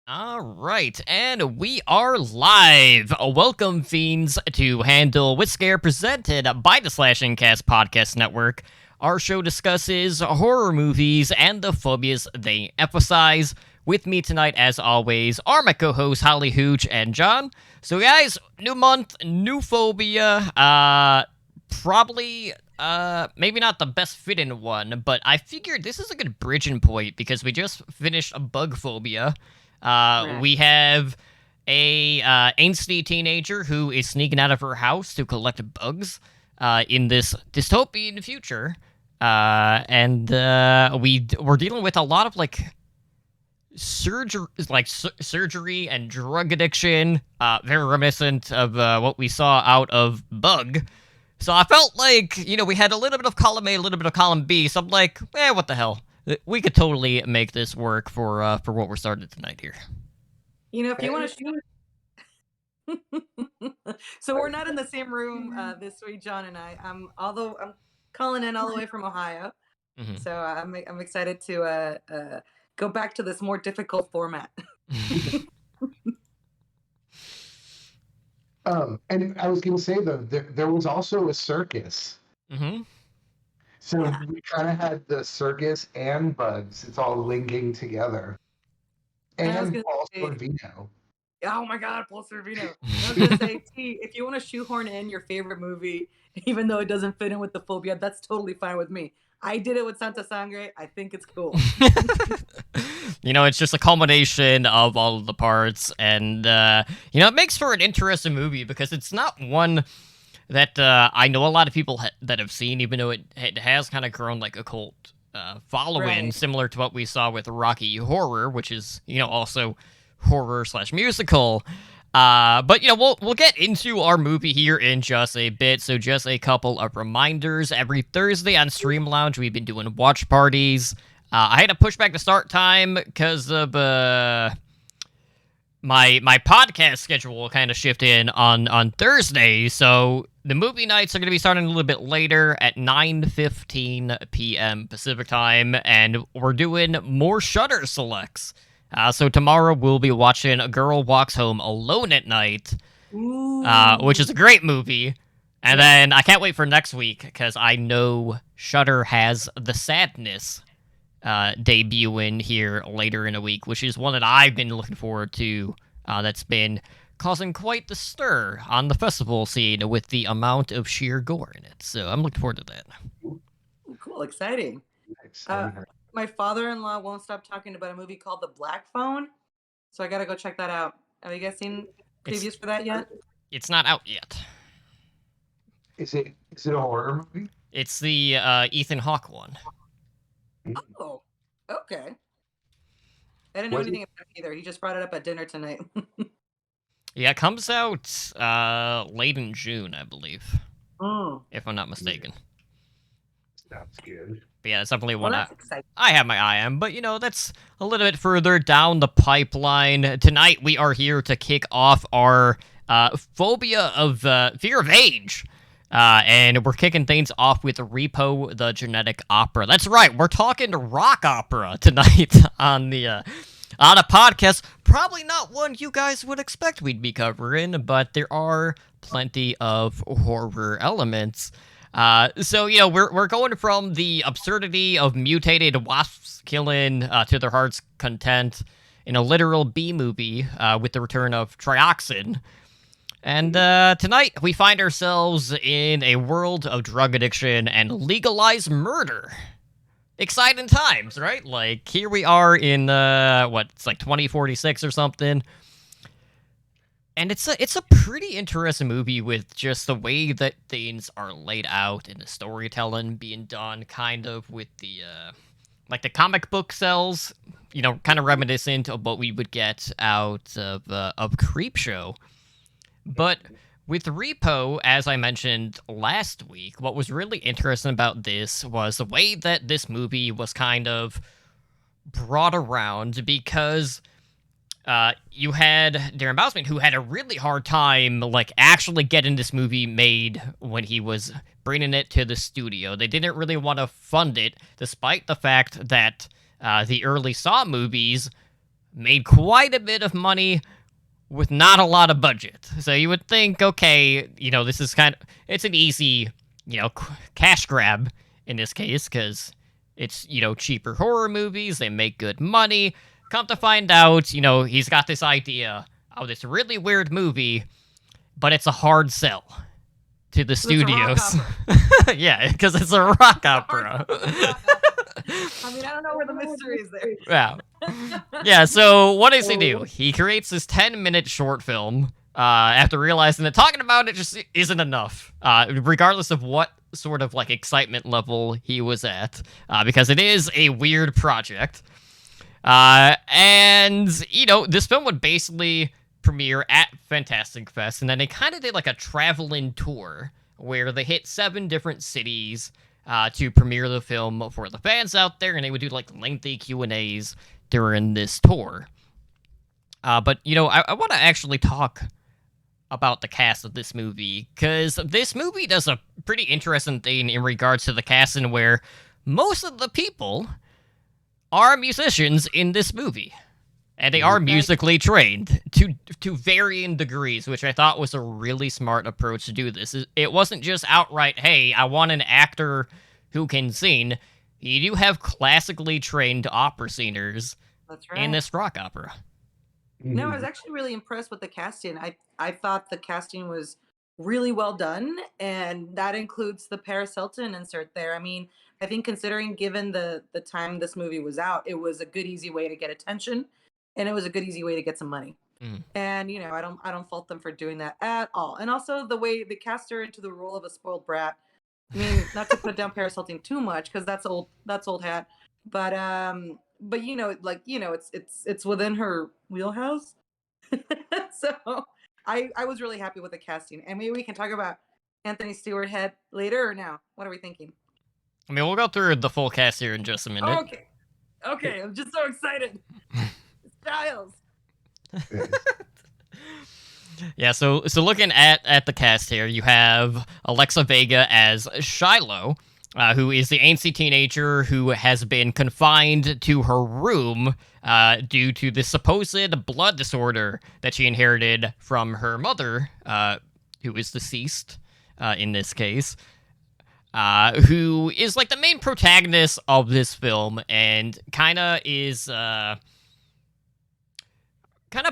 All right, and we are live. Welcome, fiends, to Handle with Scare, presented by the Slashing Cast Podcast Network. Our show discusses horror movies and the phobias they emphasize. With me tonight, as always, are my co-hosts Holly Hooch and John. So, guys, new month, new phobia. Probably maybe not the best fitting one, but I figured this is a good bridging point because we just finished a bug phobia. Right. We have a angsty teenager who is sneaking out of her house to collect bugs in this dystopian future. And we're dealing with a lot of surgery and drug addiction, very reminiscent of what we saw out of Bug. So I felt like, we had a little bit of column A, a little bit of column B, so I'm like, what the hell? We could totally make this work for what we're starting tonight here. If you want to shoot. So we're not in the same room this week, John and I. Although I'm calling in all the way from Ohio, Mm-hmm. so I'm excited to go back to this more difficult format. And I was going to say though, there was also a circus. Mm-hmm. So Yeah. we kind of had the circus and bugs. It's all linking together. And I was And gonna Paul say- Sorvino. Oh my God, Paul Sorvino. I was gonna say, T, if you want to shoehorn in your favorite movie, even though it doesn't fit in with the phobia, that's totally fine with me. I did it with Santa Sangre. I think it's cool. It's just a culmination of all of the parts, and it makes for an interesting movie because it's not one that I know a lot of people that have seen, even though it has kind of grown like a cult following, Right. similar to what we saw with Rocky Horror, which is also horror/musical. But we'll get into our movie here in just a bit. So just a couple of reminders: every Thursday on Stream Lounge, we've been doing watch parties. I had to push back the start time because of my podcast schedule kind of shifted on Thursday. So the movie nights are going to be starting a little bit later at 9:15 p.m. Pacific time, and we're doing more Shudder selects. So tomorrow we'll be watching A Girl Walks Home Alone at Night, which is a great movie. And then I can't wait for next week because I know Shudder has The Sadness debuting here later in the week, which is one that I've been looking forward to. That's been causing quite the stir on the festival scene with the amount of sheer gore in it. So I'm looking forward to that. Cool, exciting. My father-in-law won't stop talking about a movie called The Black Phone, so I gotta go check that out. Have you guys seen previews for that yet? It's not out yet. Is it a horror movie? It's the Ethan Hawke one. Oh, okay. I didn't know anything about it either. He just brought it up at dinner tonight. Yeah, it comes out late in June, I believe, if I'm not mistaken. Sounds good. But yeah, it's definitely Well, one that's exciting. I have my eye on, but that's a little bit further down the pipeline. Tonight we are here to kick off our phobia of fear of age. And we're kicking things off with Repo, the Genetic Opera. That's right, we're talking rock opera tonight on a podcast. Probably not one you guys would expect we'd be covering, but there are plenty of horror elements. So we're going from the absurdity of mutated wasps killing to their heart's content in a literal B movie with the return of trioxin. And tonight we find ourselves in a world of drug addiction and legalized murder. Exciting times, right? Like here we are in it's like 2046 or something. And it's a pretty interesting movie with just the way that things are laid out and the storytelling being done, kind of with the the comic book cells, kind of reminiscent of what we would get out of Creepshow. But with Repo, as I mentioned last week, what was really interesting about this was the way that this movie was kind of brought around because you had Darren Bousman, who had a really hard time, actually getting this movie made when he was bringing it to the studio. They didn't really want to fund it, despite the fact that the early Saw movies made quite a bit of money with not a lot of budget. So you would think, okay, this is it's an easy, cash grab in this case, because it's, cheaper horror movies, they make good money. Come to find out, he's got this idea of this really weird movie, but it's a hard sell to the studios. Yeah, because it's a rock opera. I mean, I don't know where the mystery is there. Yeah. Yeah, so what does he do? He creates this 10-minute short film after realizing that talking about it just isn't enough, regardless of what sort of excitement level he was at, because it is a weird project. And, this film would basically premiere at Fantastic Fest, and then they kind of did a traveling tour where they hit 7 different cities to premiere the film for the fans out there, and they would do lengthy Q&As during this tour. But I want to actually talk about the cast of this movie, because this movie does a pretty interesting thing in regards to the casting, where most of the people are musicians in this movie. And they are musically trained to varying degrees, which I thought was a really smart approach to do this. It wasn't just outright, hey, I want an actor who can sing. You do have classically trained opera singers in this rock opera. No, I was actually really impressed with the casting. I thought the casting was really well done, and that includes the Paris Hilton insert there. I mean, I think considering given the time this movie was out, it was a good, easy way to get attention. And it was a good, easy way to get some money. And I don't fault them for doing that at all. And also the way they cast her into the role of a spoiled brat. I mean, not to put down Paris Hilton too much, because that's old hat. But it's within her wheelhouse. So I was really happy with the casting. And maybe we can talk about Anthony Stewart Head later, or now. What are we thinking? I mean, we'll go through the full cast here in just a minute. Okay, I'm just so excited. Giles. Yeah, so looking at the cast here, you have Alexa Vega as Shiloh, who is the angsty teenager who has been confined to her room due to the supposed blood disorder that she inherited from her mother, who is deceased in this case, who is the main protagonist of this film, and kind of is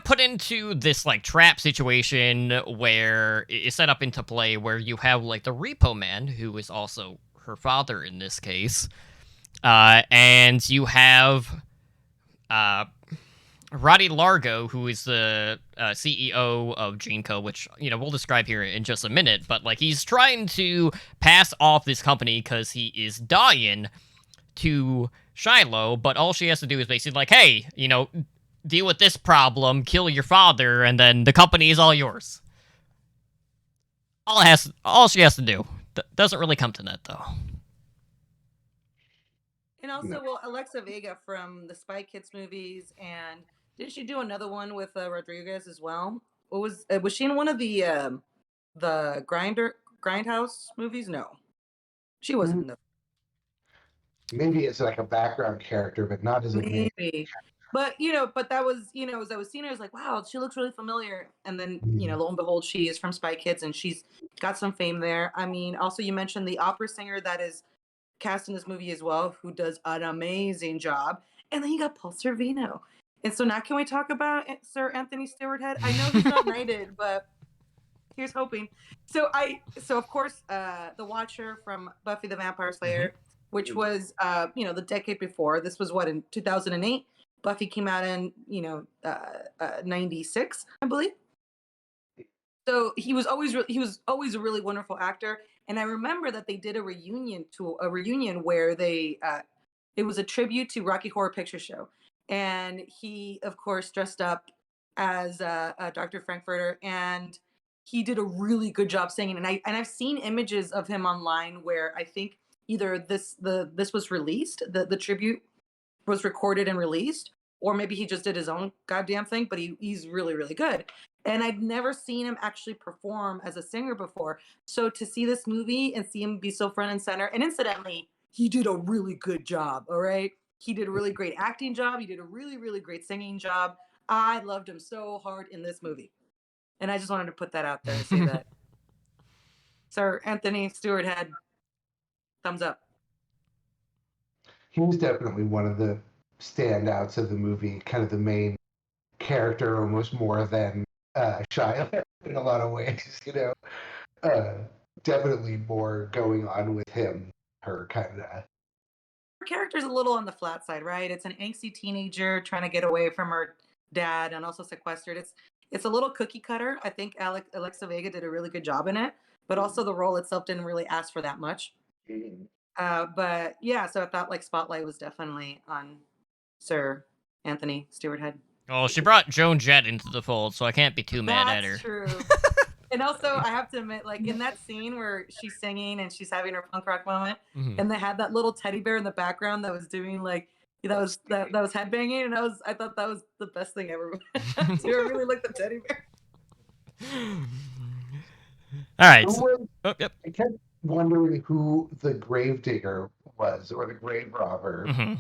put into this trap situation where it's set up into play, where you have the Repo Man, who is also her father in this case, and you have Roddy Largo, who is the CEO of Genco, which we'll describe here in just a minute, but he's trying to pass off this company because he is dying to Shiloh, but all she has to do is basically hey, deal with this problem, kill your father, and then the company is all yours. All she has to do. Doesn't really come to that, though. And also, well, Alexa Vega from the Spy Kids movies, and didn't she do another one with Rodriguez as well? What was she in one of the Grindhouse movies? No, she wasn't in the. Maybe it's a background character, but not as a main. Maybe. But but that was as I was seeing her, I was like, wow, she looks really familiar. And then lo and behold, she is from Spy Kids, and she's got some fame there. I mean, also you mentioned the opera singer that is cast in this movie as well, who does an amazing job. And then you got Paul Sorvino. And so now can we talk about Sir Anthony Stewart Head? I know he's not knighted, but here's hoping. So of course, the Watcher from Buffy the Vampire Slayer, which was the decade before. This was what, in 2008. Buffy came out in 96, I believe. So he was always a really wonderful actor. And I remember that they did a reunion where they it was a tribute to Rocky Horror Picture Show, and he of course dressed up as Dr. Frankfurter, and he did a really good job singing. And I've seen images of him online where I think either this was released, the tribute was recorded and released, or maybe he just did his own goddamn thing, but he's really, really good. And I'd never seen him actually perform as a singer before. So to see this movie and see him be so front and center, and incidentally, he did a really good job, all right? He did a really great acting job. He did a really, really great singing job. I loved him so hard in this movie. And I just wanted to put that out there and say that Sir Anthony Stewart had thumbs up. He was definitely one of the standouts of the movie, kind of the main character, almost more than Shiloh in a lot of ways. Definitely more going on with him, her kind of. Her character's a little on the flat side, right? It's an angsty teenager trying to get away from her dad and also sequestered. It's a little cookie cutter. I think Alexa Vega did a really good job in it, but also the role itself didn't really ask for that much. But yeah, so I thought like Spotlight was definitely on Sir Anthony Stewart Head. Oh, she brought Joan Jett into the fold, so I can't be too mad at her. That's true. And also, I have to admit, like in that scene where she's singing and she's having her punk rock moment, and they had that little teddy bear in the background that was doing like that was headbanging, and I thought that was the best thing ever. So I really like the teddy bear. All right. Yep. I kept wondering who the gravedigger was, or the grave robber.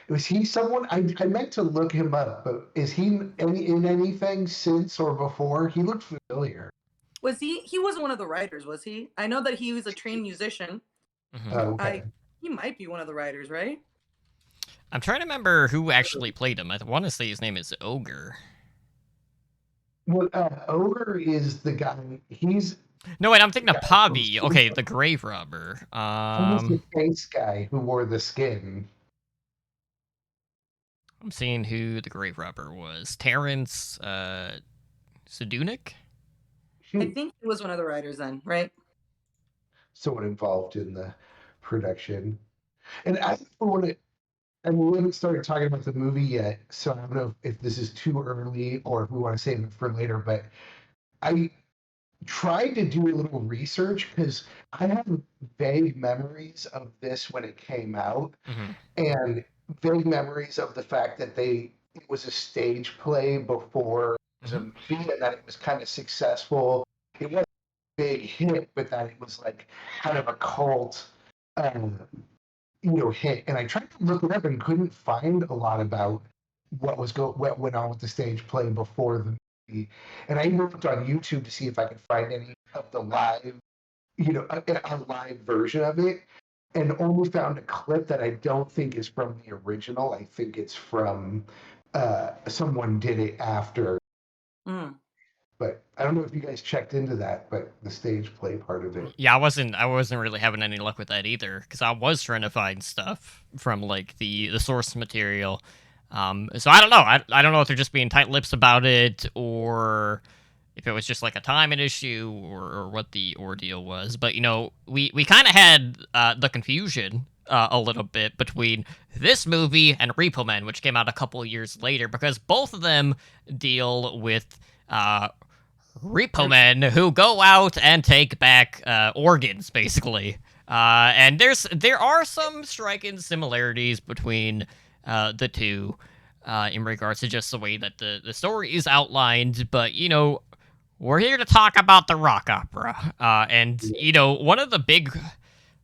Was he someone? I meant to look him up, but is he in anything since or before? He looked familiar. Was he? He wasn't one of the writers, was he? I know that he was a trained musician. Oh, okay. He might be one of the writers, right? I'm trying to remember who actually played him. I want to say his name is Ogre. Well, Ogre is the guy. No, wait, I'm thinking of Pavi. Okay, the grave robber. He's the face guy who wore the skin. I'm seeing who the grave robber was. Terrence Sedunik? I think he was one of the writers then, right? Someone involved in the production. And I want to, and we haven't started talking about the movie yet, so I don't know if this is too early or if we want to save it for later, but I tried to do a little research because I have vague memories of this when it came out, and vague memories of the fact that it was a stage play before it was a movie, and that it was kind of successful. It wasn't a big hit, but that it was like kind of a cult hit. And I tried to look it up and couldn't find a lot about what went on with the stage play before the movie. And I looked on YouTube to see if I could find any of the live, a live version of it, and only found a clip that I don't think is from the original. I think it's from someone did it after. But I don't know if you guys checked into that, but the stage play part of it. Yeah, I wasn't really having any luck with that either, because I was trying to find stuff from like the source material. So I don't know. I don't know if they're just being tight-lipped about it, or if it was just like a timing issue, or what the ordeal was. But we kind of had the confusion a little bit between this movie and Repo Man, which came out a couple years later, because both of them deal with Repo Men who go out and take back organs, basically. And there are some striking similarities between the two in regards to just the way that the story is outlined. But, we're here to talk about the rock opera. And, one of the big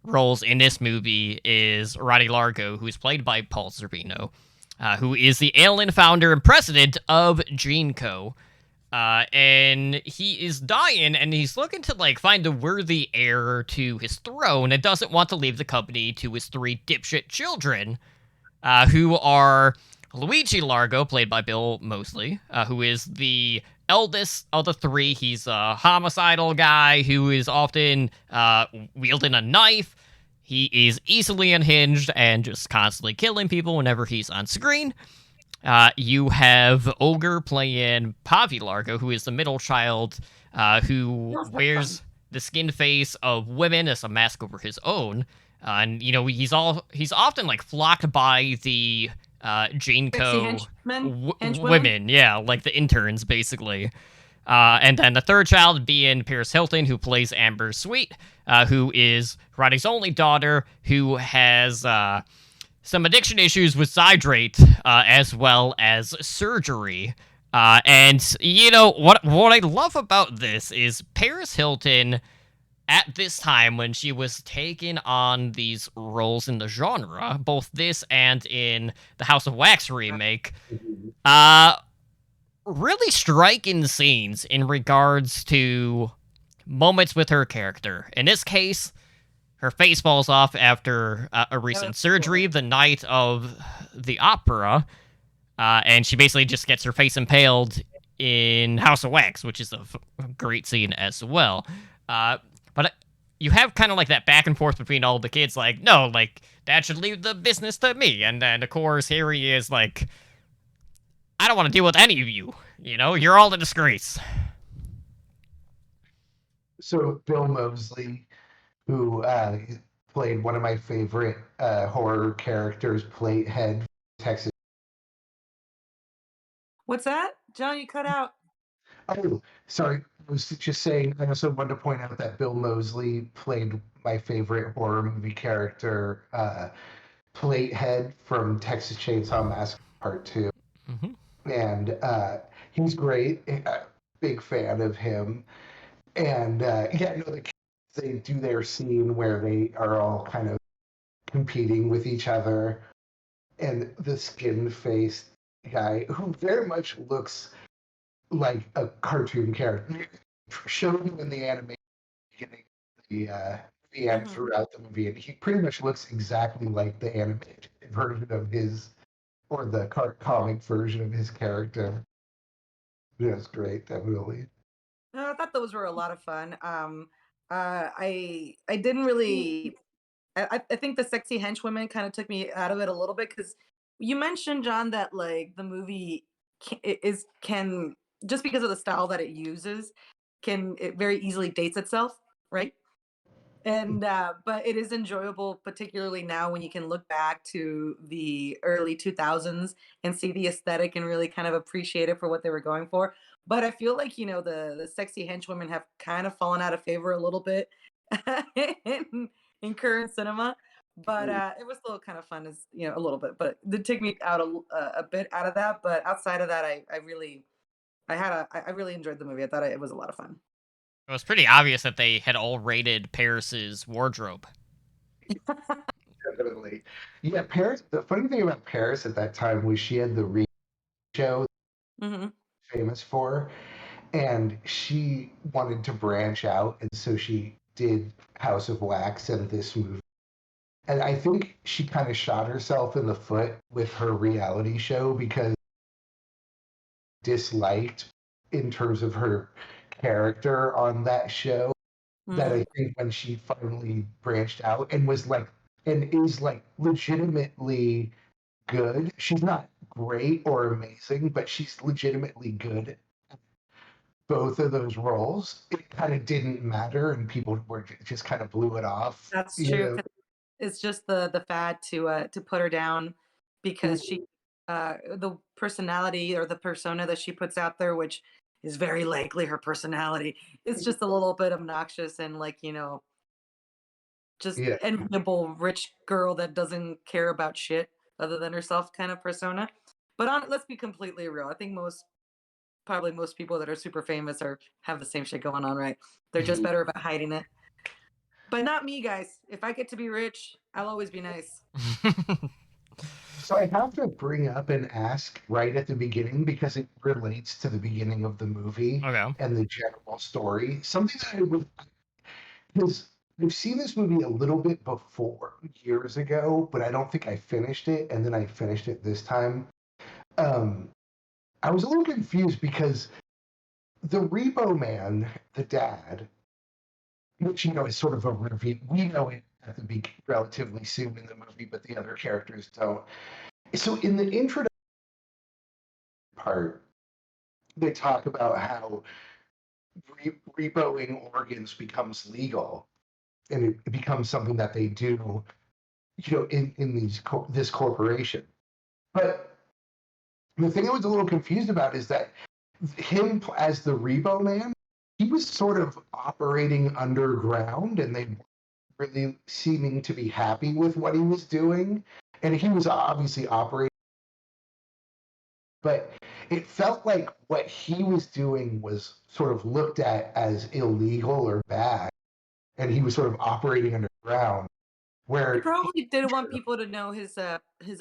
roles in this movie is Roddy Largo, who's played by Paul Zerbino, who is the alien founder and president of GeneCo. And he is dying, and he's looking to, find a worthy heir to his throne, and doesn't want to leave the company to his 3 dipshit children, who are Luigi Largo, played by Bill Moseley, who is the eldest of the 3. He's a homicidal guy who is often wielding a knife. He is easily unhinged and just constantly killing people whenever he's on screen. You have Ogre playing Pavi Largo, who is the middle child, who wears the skin face of women as a mask over his own. And he's often flocked by the GeneCo women, like the interns, basically. And then the third child being Paris Hilton, who plays Amber Sweet, who is Roddy's only daughter, who has some addiction issues with Zydrate, as well as surgery. And what I love about this is Paris Hilton at this time when she was taking on these roles in the genre, both this and in the House of Wax remake, Mhm. uh, really striking scenes in regards to moments with her character. In this case, her face falls off after a recent surgery the night of the opera, and she basically just gets her face impaled in House of Wax, which is a great scene as well. But you have kind of like that back and forth between all the kids, like, no, like, Dad should leave the business to me. And then, of course, here he is, like, I don't want to deal with any of you. You know, you're all a disgrace. So Bill Moseley, who played one of my favorite horror characters, Platehead, Texas. What's that, John? You cut out. Oh, sorry. I was just saying, I also wanted to point out that Bill Moseley played my favorite horror movie character, Platehead from Texas Chainsaw Massacre Part 2. Mm-hmm. And he's great. Big fan of him. And yeah, no, the kids, they do their scene where they are all kind of competing with each other. And the skin faced guy, who very much looks like a cartoon character, showed him in the animation beginning of the and Mhm. throughout the movie, and he pretty much looks exactly like the animated version of his, or the comic version of his character. Yeah, it's great, definitely. No, I thought those were a lot of fun. I didn't really. I think the sexy henchwomen kind of took me out of it a little bit because you mentioned, John, that like the movie can just because of the style that it uses can it very easily dates itself, right? And but it is enjoyable, particularly now when you can look back to the early 2000s and see the aesthetic and really kind of appreciate it for what they were going for. But I feel like, you know, the sexy henchwomen have kind of fallen out of favor a little bit in, in current cinema. But it was still kind of fun, as you know, a little bit. But it did take me out a bit out of that. But outside of that, I really I really enjoyed the movie. I thought it was a lot of fun. It was pretty obvious that they had all raided Paris's wardrobe. Definitely. Yeah, Paris. The funny thing about Paris at that time was she had the Reed show Hmm. famous for, and she wanted to branch out, and so she did House of Wax and this movie. And I think she kind of shot herself in the foot with her reality show because disliked in terms of her character on that show, that Hmm. I think when she finally branched out and was like, and is like legitimately good. She's not great or amazing, but she's legitimately good at both of those roles. It kind of didn't matter, and people were just kind of blew it off. That's You true. know, It's just the fad to put her down because she the personality or the persona that she puts out there, which is very likely her personality, is just a little bit obnoxious and like, you know, just yeah, enviable rich girl that doesn't care about shit other than herself kind of persona. But on let's be completely real. I think probably most people that are super famous are have the same shit going on, right? They're just better about hiding it. But not me, guys. If I get to be rich, I'll always be nice. So I have to bring up and ask right at the beginning because it relates to the beginning of the movie Okay. and the general story. Something that I would, because I've seen this movie a little bit before, years ago, but I don't think I finished it, and then I finished it this time. Um, I was a little confused because the Repo Man, the dad, which you know is sort of a reveal. We know it at the relatively soon in the movie, but the other characters don't. So in the introduction part, they talk about how repoing organs becomes legal, and it becomes something that they do, you know, in this corporation. But the thing I was a little confused about is that him as the Repo Man, he was sort of operating underground, and they really seeming to be happy with what he was doing. And he was obviously operating, but it felt like what he was doing was sort of looked at as illegal or bad. and he was sort of operating underground. He Where probably didn't want people to know his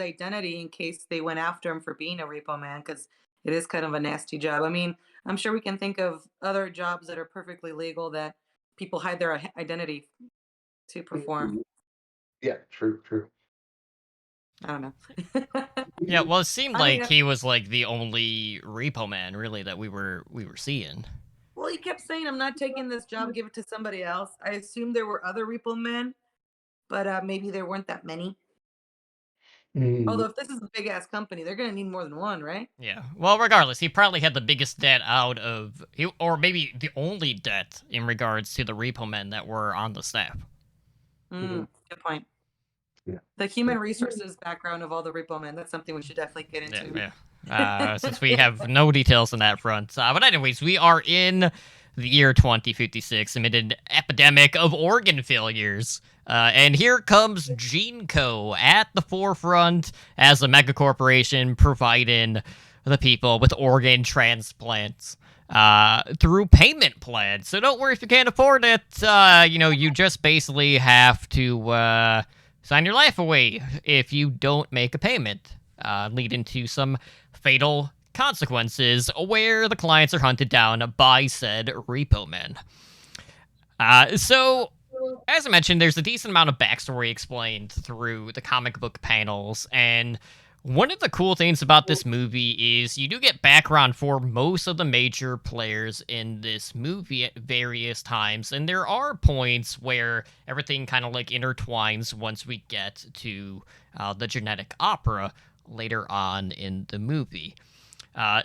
identity in case they went after him for being a repo man, because it is kind of a nasty job. I mean, I'm sure we can think of other jobs that are perfectly legal that people hide their identity to perform. yeah, true. I don't know. Yeah, well, it seemed I mean, like he was like the only repo man really that we were seeing. well, he kept saying, "I'm not taking this job. Give it to somebody else." I assumed there were other repo men, but maybe there weren't that many. Mm, Although, if this is a big ass company, they're gonna need more than one, right? Yeah. Well, regardless, he probably had the biggest debt out of, or maybe the only debt in regards to the repo men that were on the staff. Good point. yeah. The human resources background of all the repo men, that's something we should definitely get into. Yeah. Since we have no details on that front. But anyways, we are in the year 2056 amid an epidemic of organ failures. And here comes GeneCo at the forefront as a megacorporation providing the people with organ transplants through payment plans. So don't worry if you can't afford it. You just basically have to sign your life away if you don't make a payment, leading to some fatal consequences where the clients are hunted down by said repo men. So, as I mentioned, there's a decent amount of backstory explained through the comic book panels, and one of the cool things about this movie is you do get background for most of the major players in this movie at various times, and there are points where everything kind of like intertwines once we get to the genetic opera later on in the movie.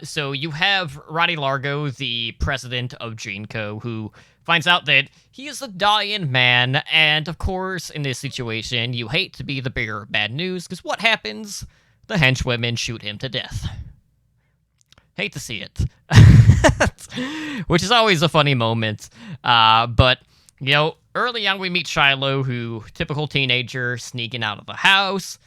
So you have Roddy Largo, the president of GeneCo, who finds out that he is a dying man, and of course, in this situation, you hate to be the bearer of bad news, because what happens? The henchwomen shoot him to death. Hate to see it. Which is always a funny moment. But, early on we meet Shiloh, who, typical teenager, sneaking out of the house.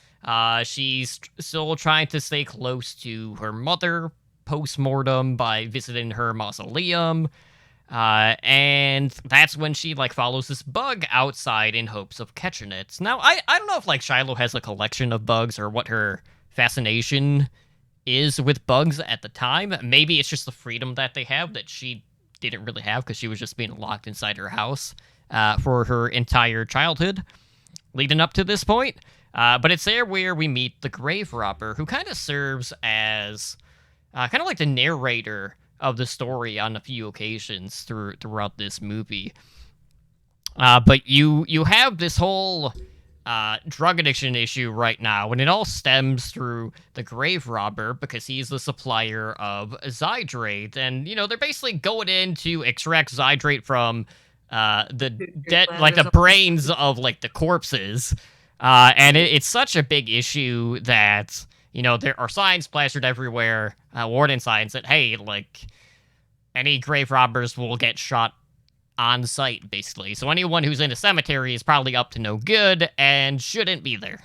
She's still trying to stay close to her mother post-mortem by visiting her mausoleum. And that's when she follows this bug outside in hopes of catching it. Now, I don't know if Shiloh has a collection of bugs or what her fascination is with bugs at the time. Maybe it's just the freedom that they have that she didn't really have because she was just being locked inside her house for her entire childhood leading up to this point. But it's there where we meet the grave robber, who kind of serves as kind of like the narrator of the story on a few occasions throughout this movie. But you have this whole drug addiction issue right now, and it all stems through the grave robber because he's the supplier of Zydrate, and they're basically going in to extract Zydrate from the dead, the brains of the corpses. And it's such a big issue that, there are signs plastered everywhere, warning signs that, hey, any grave robbers will get shot on site, basically. So anyone who's in a cemetery is probably up to no good and shouldn't be there.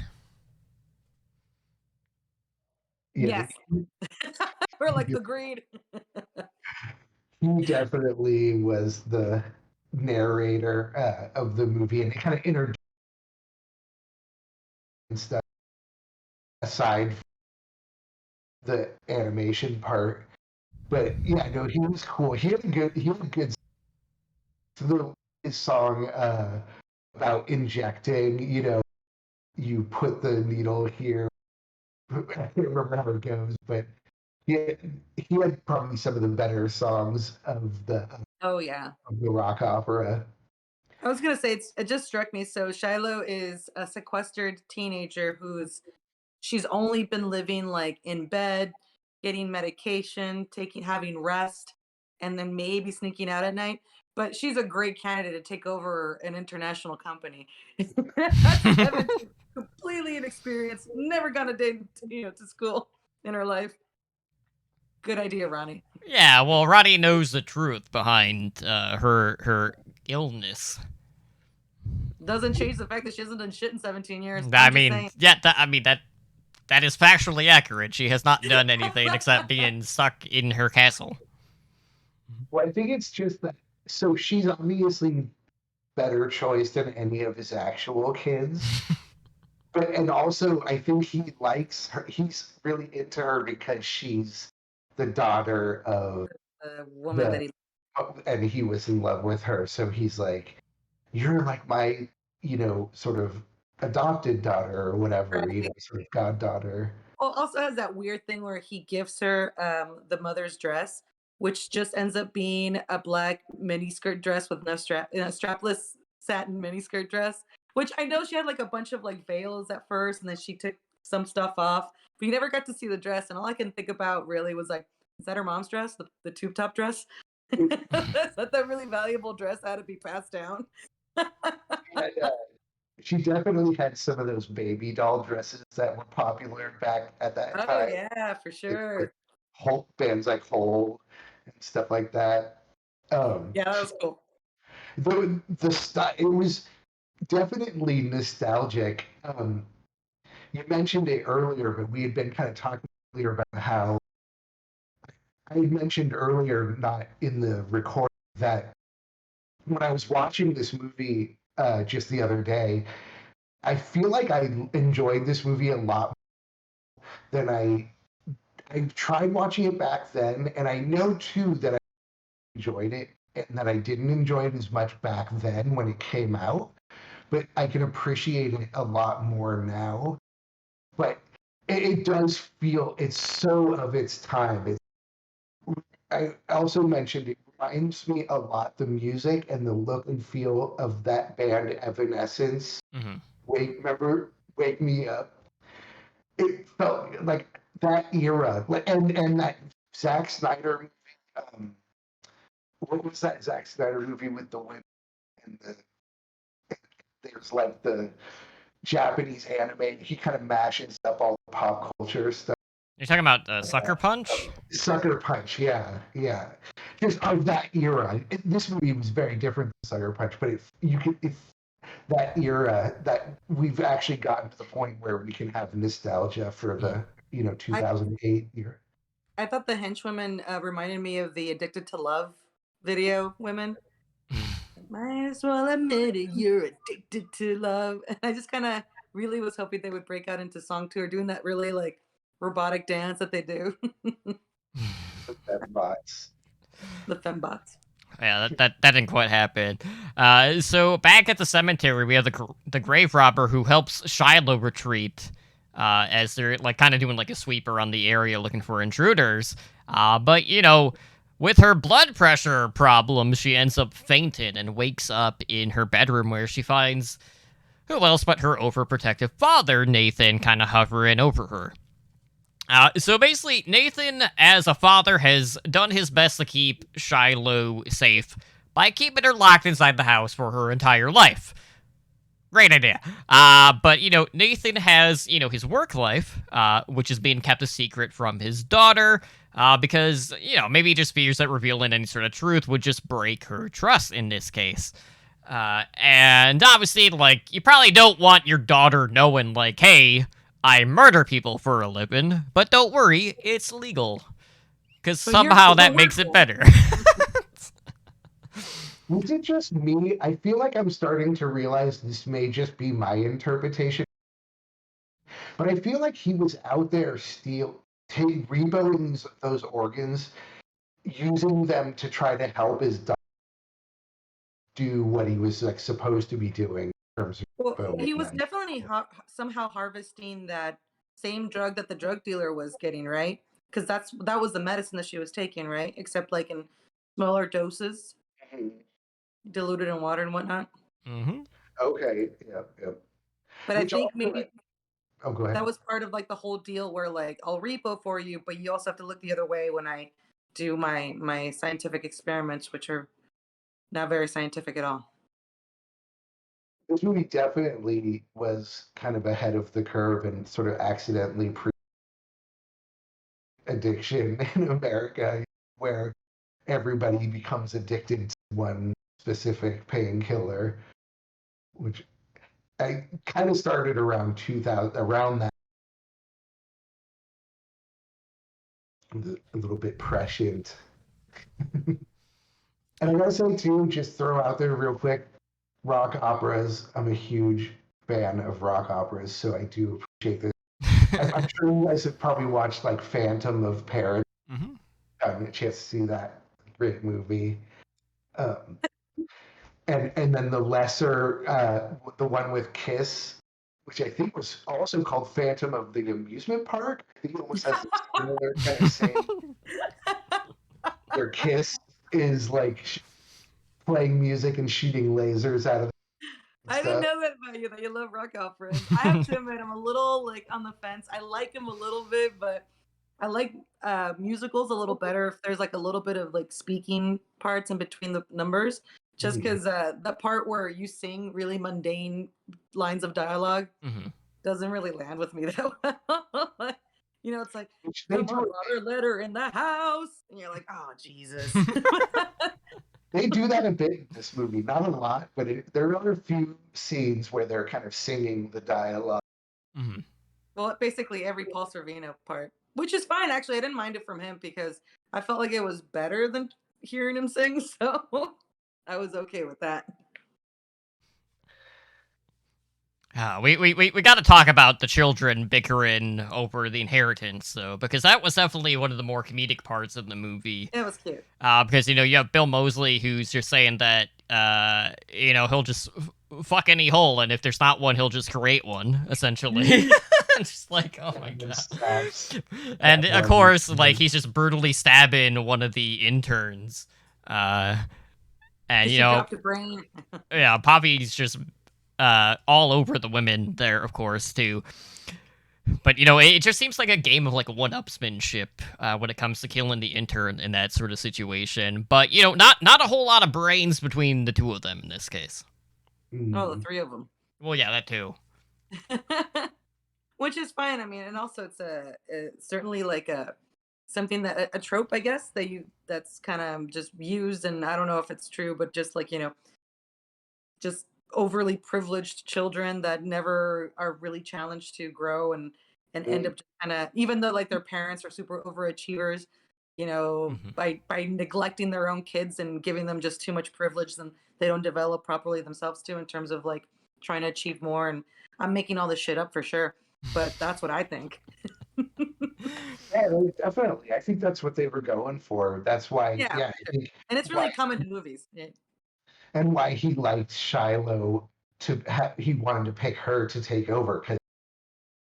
Yes. We're agreed. He definitely was the narrator of the movie, and it kind of introduced stuff aside from the animation part. But yeah, no, he was cool. He had a good his song about injecting. You put the needle here. I can't remember how it goes, but he had probably some of the better songs of the Oh yeah. of the rock opera. I was gonna say it just struck me. So Shiloh is a sequestered teenager she's only been living in bed, getting medication, having rest, and then maybe sneaking out at night. But she's a great candidate to take over an international company. Completely inexperienced, never gone a day to school in her life. Good idea, Ronnie. Yeah, well, Roddy knows the truth behind her illness. Doesn't change the fact that she hasn't done shit in 17 years. That is factually accurate. She has not done anything except being stuck in her castle. Well, I think it's just that. So she's obviously better choice than any of his actual kids. And also, I think he likes her. He's really into her because she's the daughter of The woman the, that he and he was in love with her. So he's like, "You're like my, sort of adopted daughter or whatever, right. sort of goddaughter." Also has that weird thing where he gives her the mother's dress, which just ends up being a black miniskirt dress with no strap, strapless satin miniskirt dress. Which I know she had like a bunch of like veils at first, and then she took some stuff off, but you never got to see the dress. And all I can think about really was like, is that her mom's dress, the tube top dress? Is that the really valuable dress that had to be passed down? Yeah, she definitely had some of those baby doll dresses that were popular back at that Oh time. yeah, for Like sure. Hulk bands like Hole and stuff like that. Yeah, that was cool. The style, it was definitely nostalgic. You mentioned it earlier, but we had been kind of talking earlier about how I had mentioned earlier, not in the record, that when I was watching this movie just the other day, I feel like I enjoyed this movie a lot than I tried watching it back then, and I know too that I enjoyed it and that I didn't enjoy it as much back then when it came out, but I can appreciate it a lot more now. But it does feel it's so of its time. I also mentioned it reminds me a lot the music and the look and feel of that band Evanescence. Mm-hmm. Remember Wake Me Up? It felt like that era, and that Zack Snyder movie. What was that Zack Snyder movie with the women and there's like the Japanese anime? He kind of mashes up all the pop culture stuff. You're talking about Sucker Punch? Sucker Punch, yeah, yeah. Just of that era. This movie was very different than Sucker Punch, but if that era that we've actually gotten to the point where we can have nostalgia for the I 2008 year. I thought the henchwomen reminded me of the Addicted to Love video women. Might as well admit it, you're addicted to love. And I just kind of really was hoping they would break out into song two or doing that really like robotic dance that they do. Bots. The fembots. Yeah, that didn't quite happen. So back at the cemetery, we have the grave robber who helps Shiloh retreat. As they're like kind of doing like a sweep around the area looking for intruders. But with her blood pressure problems, she ends up fainting and wakes up in her bedroom where she finds who else but her overprotective father, Nathan, kind of hovering over her. So basically, Nathan, as a father, has done his best to keep Shiloh safe by keeping her locked inside the house for her entire life. Great idea. But, Nathan has, his work life, which is being kept a secret from his daughter, because, maybe he just fears that revealing any sort of truth would just break her trust in this case. And obviously, like, you probably don't want your daughter knowing, like, hey, I murder people for a living, but don't worry, it's legal. Because But you're somehow cool. that We're makes it cool. better. Was it just me? I feel like I'm starting to realize this may just be my interpretation, but I feel like he was out there reboing those organs, using them to try to help his daughter do what he was like supposed to be doing in terms of Well, he repoing was them. definitely somehow harvesting that same drug that the drug dealer was getting, right? Because that was the medicine that she was taking, right? Except like in smaller doses, diluted in water and whatnot. Mm-hmm. Okay, yep, yep. But I Which think also, maybe oh, go ahead. that was part of like the whole deal where like I'll repo for you, but you also have to look the other way when I do my scientific experiments, which are not very scientific at all. This movie definitely was kind of ahead of the curve and sort of accidentally addiction in America, where everybody becomes addicted to one specific painkiller, which I kind of started around 2000, around that, a little bit prescient. And I gotta say too, just throw out there real quick, rock operas. I'm a huge fan of rock operas, so I do appreciate this. I'm sure you guys have probably watched like Phantom of Paradise. Mm-hmm. Having a chance to see that great movie. Um, and then the lesser, the one with Kiss, which I think was also called Phantom of the Amusement Park. I think it almost has a similar kind of same. Where Kiss is like playing music and shooting lasers out of I didn't stuff. know that you love rock operas. I have to admit, I'm a little like on the fence. I like them a little bit, but I like musicals a little better if there's like a little bit of like speaking parts in between the numbers. Just because the part where you sing really mundane lines of dialogue Mm-hmm. doesn't really land with me that well. You know, it's like, Which they come on, do. water letter in the house. And you're like, oh, Jesus. They do that a bit in this movie, not a lot, but there are a few scenes where they're kind of singing the dialogue. Mm-hmm. Well, basically every Paul Sorvino part, which is fine. Actually, I didn't mind it from him because I felt like it was better than hearing him sing. So I was okay with that. We got to talk about the children bickering over the inheritance, though, because that was definitely one of the more comedic parts of the movie. It was cute. Because, you have Bill Moseley who's just saying that, he'll just fuck any hole, and if there's not one, he'll just create one, essentially. It's just like, oh my god. And, of course, like, he's just brutally stabbing one of the interns. And, She dropped a brain. yeah, Poppy's just all over the women there, of course, too. But, it just seems like a game of, like, one-upsmanship when it comes to killing the intern in that sort of situation. But, not a whole lot of brains between the two of them in this case. Oh, the three of them. Well, yeah, that too. Which is fine. I mean, and also it's certainly like something that a trope, I guess, that's kind of just used, and I don't know if it's true, but just like, just overly privileged children that never are really challenged to grow and end up just kind of, even though like their parents are super overachievers, by neglecting their own kids and giving them just too much privilege, then they don't develop properly themselves too in terms of like trying to achieve more. And I'm making all this shit up for sure, but that's what I think. Yeah, definitely. I think that's what they were going for. That's why, Yeah, I think, and it's really common in movies. Yeah. and why he liked Shiloh he wanted to pick her to take over because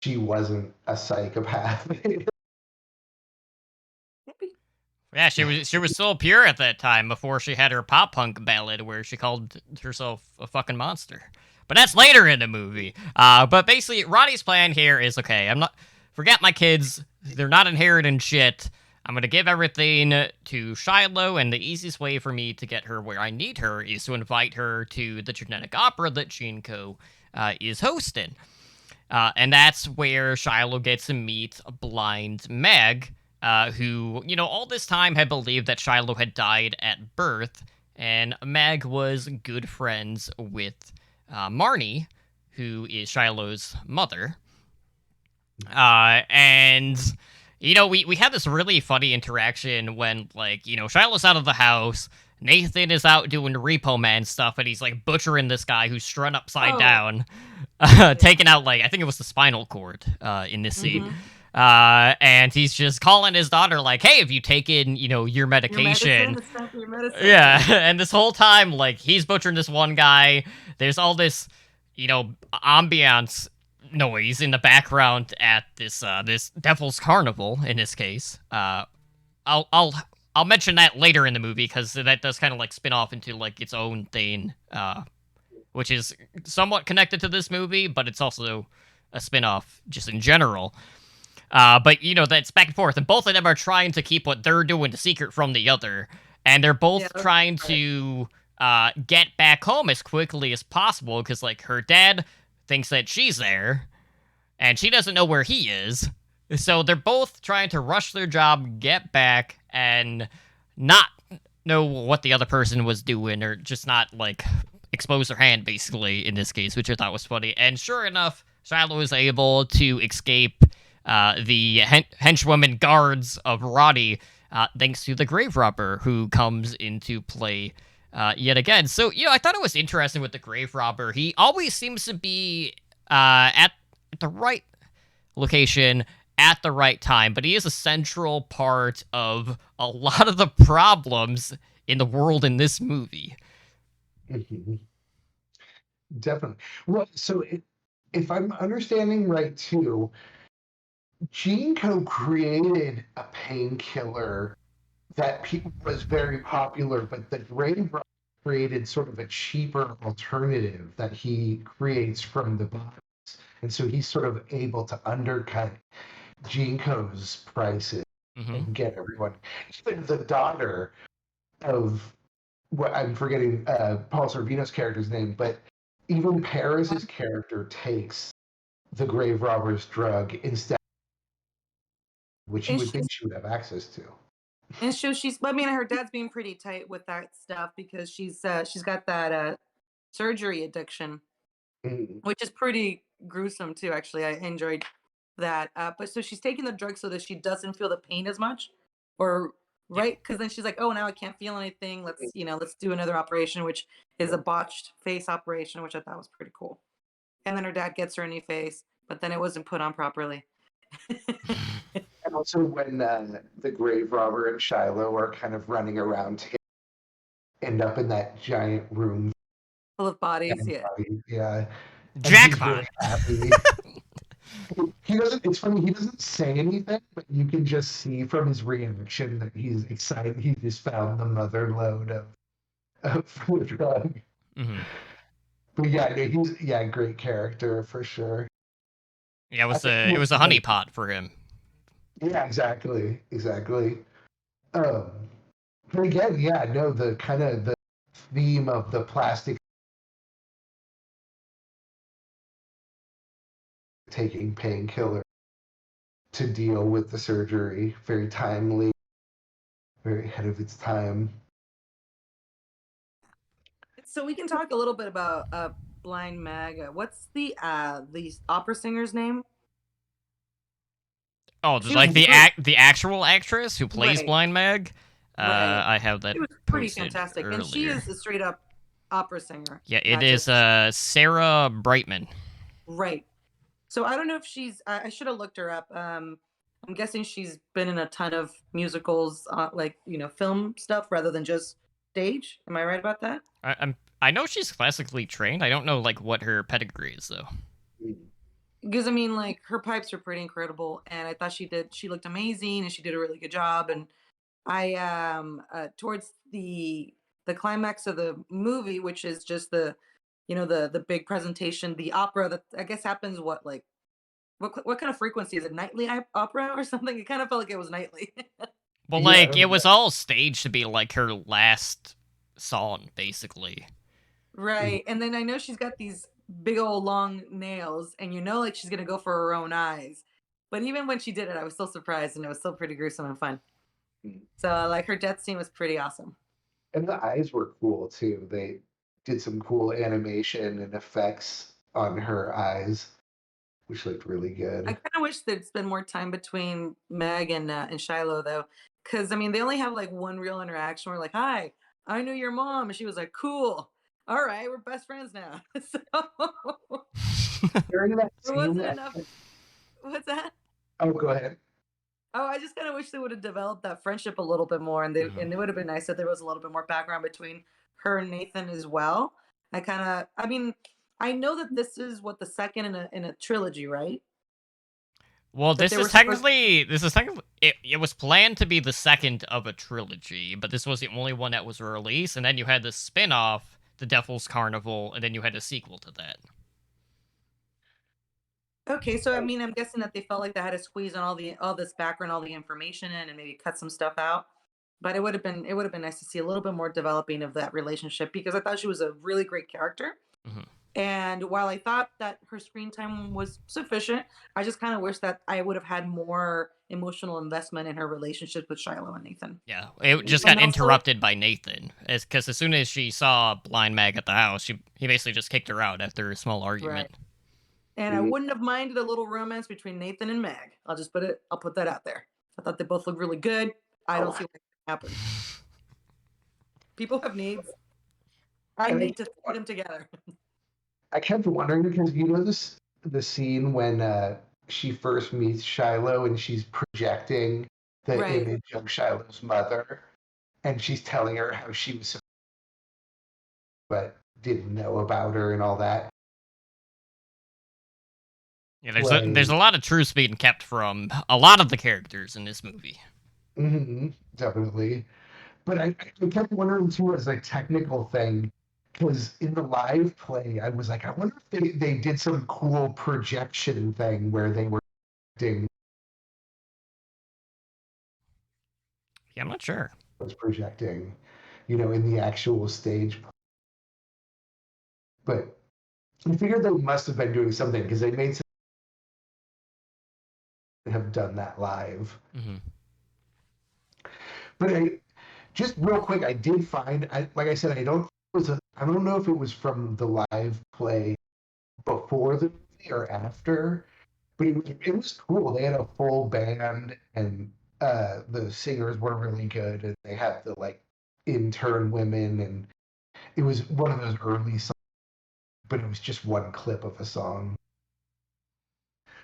she wasn't a psychopath. Yeah, she was still pure at that time before she had her pop punk ballad where she called herself a fucking monster. But that's later in the movie. But basically, Ronnie's plan here is, okay, forget my kids. They're not inheriting shit. I'm going to give everything to Shiloh, and the easiest way for me to get her where I need her is to invite her to the genetic opera that Shinko is hosting. And that's where Shiloh gets to meet a blind Meg, who, all this time had believed that Shiloh had died at birth, and Meg was good friends with Marnie, who is Shiloh's mother. And, we had this really funny interaction when, like, Shiloh's out of the house, Nathan is out doing Repo Man stuff, and he's, like, butchering this guy who's strung upside down, taking out, like, I think it was the spinal cord in this scene. And he's just calling his daughter, like, hey, have you taken, your medication? Your medicine. Yeah, and this whole time, like, he's butchering this one guy. There's all this, ambiance noise in the background at this Devil's Carnival, in this case. I'll mention that later in the movie, because that does kind of, like, spin off into, like, its own thing, which is somewhat connected to this movie, but it's also a spin-off just in general. But, that's back and forth, and both of them are trying to keep what they're doing a secret from the other, and they're both trying to get back home as quickly as possible, because, like, her dad thinks that she's there, and she doesn't know where he is, so they're both trying to rush their job, get back, and not know what the other person was doing, or just not, like, expose their hand, basically, in this case, which I thought was funny. And sure enough, Shiloh is able to escape the henchwoman guards of Roddy, thanks to the grave robber who comes into play yet again. So, I thought it was interesting with the grave robber. He always seems to be at the right location at the right time, but he is a central part of a lot of the problems in the world in this movie. Mhm. Definitely. Well, so if I'm understanding right too, Jinko created a painkiller that was very popular, but the Grave Robber created sort of a cheaper alternative that he creates from the box. And so he's sort of able to undercut Jinko's prices Hmm. and get everyone. Even the daughter of what I'm forgetting Paul Sorvino's character's name, but even Paris's character takes the grave robber's drug instead, which you And would she's think she would have access to. and so she's I mean her dad's being pretty tight with that stuff because she's got that surgery addiction, Mm, which is pretty gruesome too, actually. I enjoyed that. But so she's taking the drug so that she doesn't feel the pain as much, or Yeah. right? Because then she's like, "Oh, now I can't feel anything. Let's do another operation," which is a botched face operation, which I thought was pretty cool. And then her dad gets her a new face, but then it wasn't put on properly. And also when the grave robber and Shiloh are kind of running around to end up in that giant room. Full of bodies, And yeah. yeah, and he's Jackpot. really happy. He doesn't. It's funny. He doesn't say anything, but you can just see from his reaction that he's excited. He just found the mother load of the drug. Hmm. But yeah, no, he's great character for sure. Yeah, I think it was a honeypot for him. yeah, exactly. Um, but again, yeah, no, the kind of the theme of the plastic taking painkiller to deal with the surgery, very timely, very ahead of its time. So we can talk a little bit about Blind Mag. What's the opera singer's name? Oh, She was like great. the actual actress who plays Right, Blind Mag. right. I have that She was pretty posted fantastic, and she earlier. is a straight up opera singer, Yeah, it not is just Sarah Brightman. right. So I don't know if I should have looked her up. I'm guessing she's been in a ton of musicals, like film stuff rather than just stage. Am I right about that? I know she's classically trained. I don't know like what her pedigree is though. Because I mean, like her pipes are pretty incredible, and I thought she looked amazing, and she did a really good job. And I towards the climax of the movie, which is just the big presentation, the opera that I guess happens what kind of frequency is it? Nightly opera or something? It kind of felt like it was nightly. Well, Yeah, I like don't it know. was all staged to be like her last song, basically. Right. And then I know she's got these big old long nails, and like she's gonna go for her own eyes. But even when she did it, I was still surprised, and it was still pretty gruesome and fun. So like her death scene was pretty awesome. And the eyes were cool too. They did some cool animation and effects on her eyes, which looked really I good. kind of wish there'd been more time between Meg and Shiloh though, because I mean they only have like one real interaction. We're like, "Hi, I knew your mom," and she was like, "Cool, all right, we're best friends now." So During that there scene, wasn't enough. What's that? oh, go ahead. Oh, I just kind of wish they would have developed that friendship a little bit more, and Mhm. it would have been nice if there was a little bit more background between her and Nathan as well. I mean, I know that this is what the second in a trilogy, right? Well, That they were supposed. this is technically it was planned to be the second of a trilogy, but this was the only one that was released, and then you had the spin-off, The Devil's Carnival, and then you had a sequel to that. Okay, so I mean, I'm guessing that they felt like they had to squeeze on all this background, all the information in, and maybe cut some stuff out. But it would have been nice to see a little bit more developing of that relationship because I thought she was a really great character. Mhm. And while I thought that her screen time was sufficient, I just kind of wish that I would have had more emotional investment in her relationship with Shiloh and Nathan. Yeah, it just got And also, interrupted by Nathan, because as soon as she saw Blind Mag at the house, he basically just kicked her out after a small right. argument. And I wouldn't have minded a little romance between Nathan and Meg. I'll put that out there. I thought they both looked really good. I don't Oh, see what happen. People have needs. I And need to see them together. I kept wondering because the scene when she first meets Shiloh and she's projecting the Right. image of Shiloh's mother, and she's telling her how she was but didn't know about her and all that. Yeah, there's a lot of truth being kept from a lot of the characters in this movie. Definitely. But I kept wondering too, as a technical thing, because in the live play, I was like, I wonder if they did some cool projection thing where they were doing Yeah, I'm not sure. was projecting, in the actual stage. But I figured they must have been doing something because they made some have done that live. Mm-hmm. But just real quick, I did find, like I said, I don't know if it was from the live play before the movie or after, but it was cool. They had a full band, and the singers were really good, and they had the like intern women, and it was one of those early songs, but it was just one clip of a song.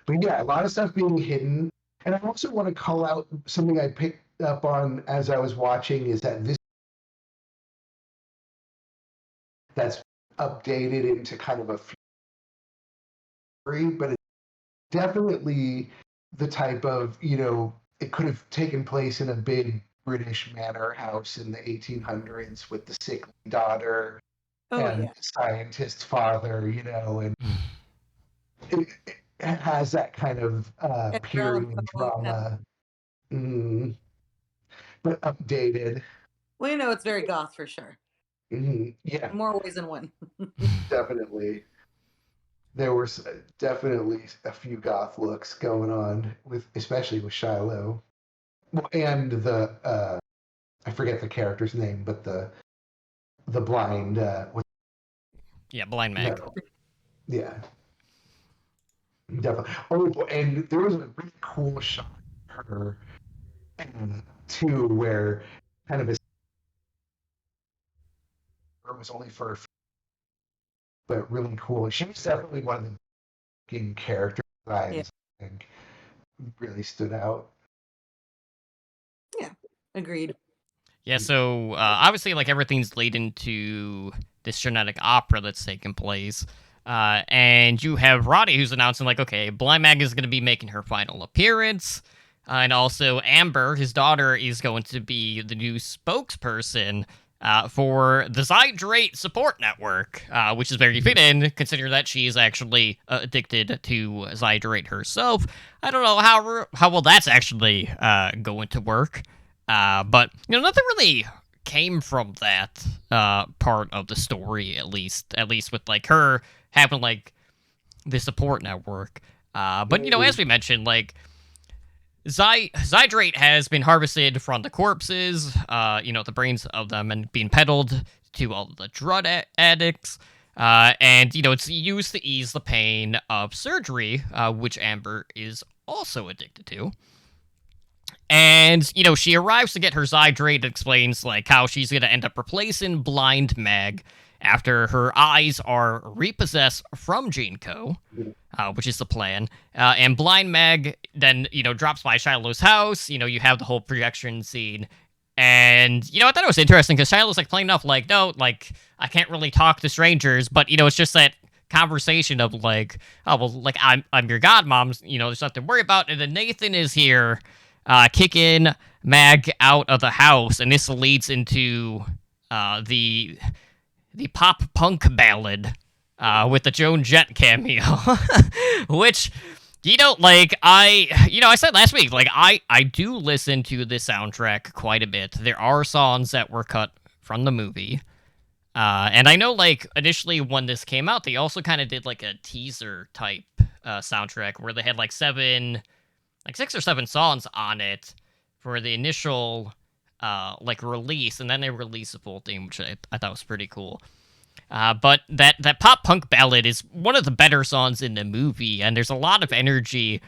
But yeah, a lot of stuff being hidden. And I also want to call out something I picked up on as I was watching is that that's updated into kind of a fury, but it's definitely the type of, it could have taken place in a big British manor house in the 1800s with the sickly daughter and Yeah. the scientist father, and it has that kind of Edgar Allan period Poe, yeah. drama, but updated. Well, it's very goth for sure. Yeah, In more ways than one. definitely. There were definitely a few goth looks going on especially with Shiloh, and I forget the character's name, but the blind Yeah, Blind Mag. no, yeah, definitely. Oh, and there was a really cool shot of her too, where kind of it was only for, but really cool. She was definitely one of the game character designs. I think really stood out. Yeah, agreed. Yeah, so obviously, like everything's leading to this genetic opera that's taking place, and you have Roddy who's announcing like, okay, Blind Mag is going to be making her final appearance, and also Amber, his daughter, is going to be the new spokesperson for the Zydrate support network, which is very fitting considering that she is actually addicted to Zydrate herself. I don't know how well that's actually going to work. But nothing really came from that part of the story, at least with like her having like the support network. But as we mentioned, like Zydrate has been harvested from the corpses, the brains of them, and being peddled to all the drug addicts. And it's used to ease the pain of surgery, which Amber is also addicted to. And, she arrives to get her Zydrate and explains, like, how she's going to end up replacing Blind Mag after her eyes are repossessed from Jinko, which is the plan. And Blind Mag then, drops by Shiloh's house. You have the whole projection scene. And, I thought it was interesting because Shiloh's, like, playing off, like, no, like, I can't really talk to strangers. But, it's just that conversation of, like, oh, well, like, I'm your godmom. There's nothing to worry about. And then Nathan is here. Kicking Mag out of the house, and this leads into the pop punk ballad with the Joan Jett cameo, which I said last week, like I do listen to the soundtrack quite a bit. There are songs that were cut from the movie. And I know, like, initially when this came out, they also kind of did, like, a teaser type soundtrack where they had, like, 6 or 7 songs on it for the initial release, and then they released the full thing, which I thought was pretty cool. But that pop punk ballad is one of the better songs in the movie, and there's a lot of energy.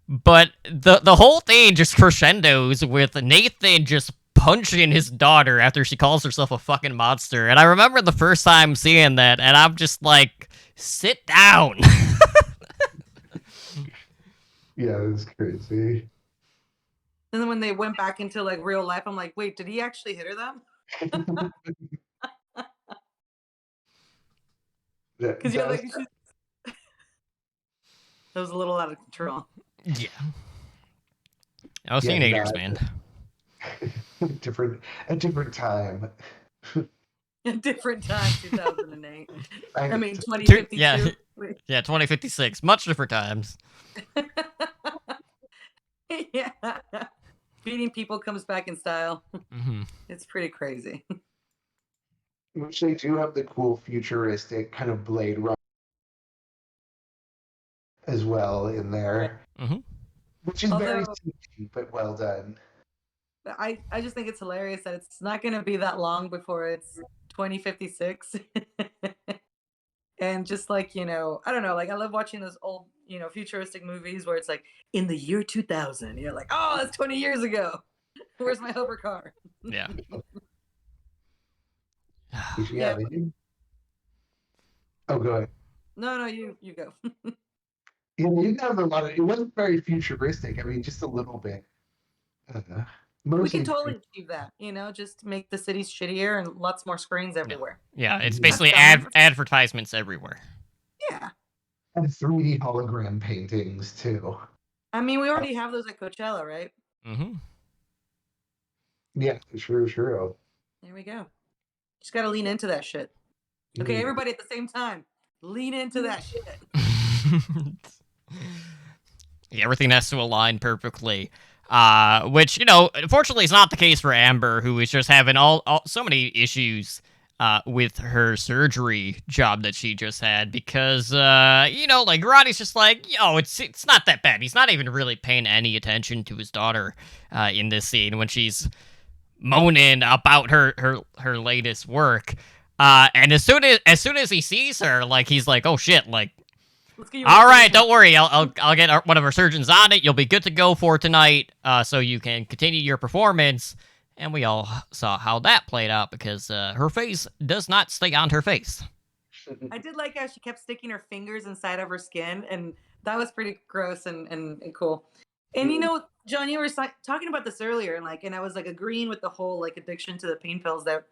But the whole thing just crescendos with Nathan just punching his daughter after she calls herself a fucking monster. And I remember the first time seeing that, and I'm just like, sit down. Yeah, it was crazy. And then when they went back into like real life, I'm like, wait, did he actually hit her then? Because you're like, that was a little out of control. Yeah. I was Yeah, teenagers, man. a different time. A different time, 2008. I mean, It's 2052. Yeah. Yeah, 2056. Much different times. Yeah. Beating people comes back in style. Mm-hmm. It's pretty crazy. which they do have the cool futuristic kind of Blade Runner as well in there, Mm-hmm. which is very Although- simple but well done. I just think it's hilarious that it's not going to be that long before it's 2056. And just like, I don't know, like I love watching those old, futuristic movies where it's like in the year 2000. You're like, oh, that's 20 years ago. Where's my hover car? Yeah. Yeah, they do. Oh, go ahead. No, you go. Yeah, you didn't have a lot of. It wasn't very futuristic. I mean, just a little bit. We Mostly, can totally achieve that, just make the cities shittier and lots more screens everywhere. Yeah, it's Yeah. basically advertisements everywhere. Yeah. and 3D hologram paintings too. I mean, we already have those at Coachella, right? Mm-hmm. Yeah, sure. There we go. Just got to lean into that shit. Okay, Mm. everybody at the same time, lean into that shit. Yeah, everything has to align perfectly. Which, unfortunately is not the case for Amber, who is just having so many issues with her surgery job that she just had because, like, Roddy's just like, it's not that bad. He's not even really paying any attention to his daughter in this scene when she's moaning about her latest work. And as soon as he sees her, like, he's like, oh shit, like, Let's get you all right, don't worry. I'll get one of our surgeons on it. You'll be good to go for tonight, so you can continue your performance. And we all saw how that played out because her face does not stay on her face. I did like how she kept sticking her fingers inside of her skin, and that was pretty gross and cool. And John, you were talking about this earlier, and I was like agreeing with the whole like addiction to the pain pills that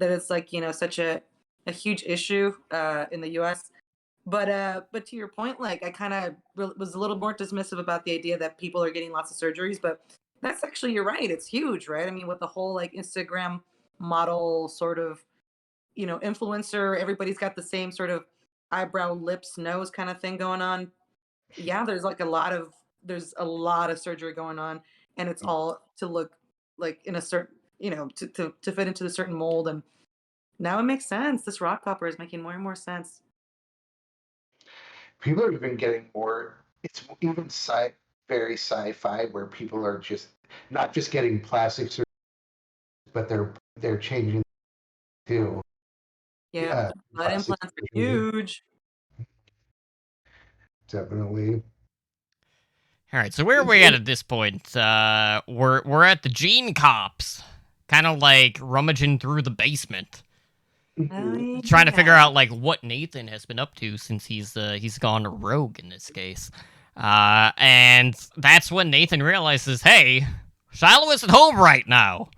it's like such a huge issue in the U.S. But to your point, like I kind of was a little more dismissive about the idea that people are getting lots of surgeries, but that's actually, you're right, it's huge, right? I mean, with the whole like Instagram model sort of, influencer, everybody's got the same sort of eyebrow, lips, nose kind of thing going on. Yeah, there's a lot of surgery going on, and it's all to look like in a certain, to fit into the certain mold. And now it makes sense. This rock opera is making more and more sense. People are even getting more. It's even very sci-fi where people are just not just getting plastic surgery, but they're changing too. Yeah, blood plastic implants are surgery. huge. Definitely. All right, so where are we at this point? We're at the gene cops, kind of like rummaging through the basement, trying to figure out like what Nathan has been up to since he's gone rogue in this case. And that's when Nathan realizes, hey, Shiloh isn't home right now.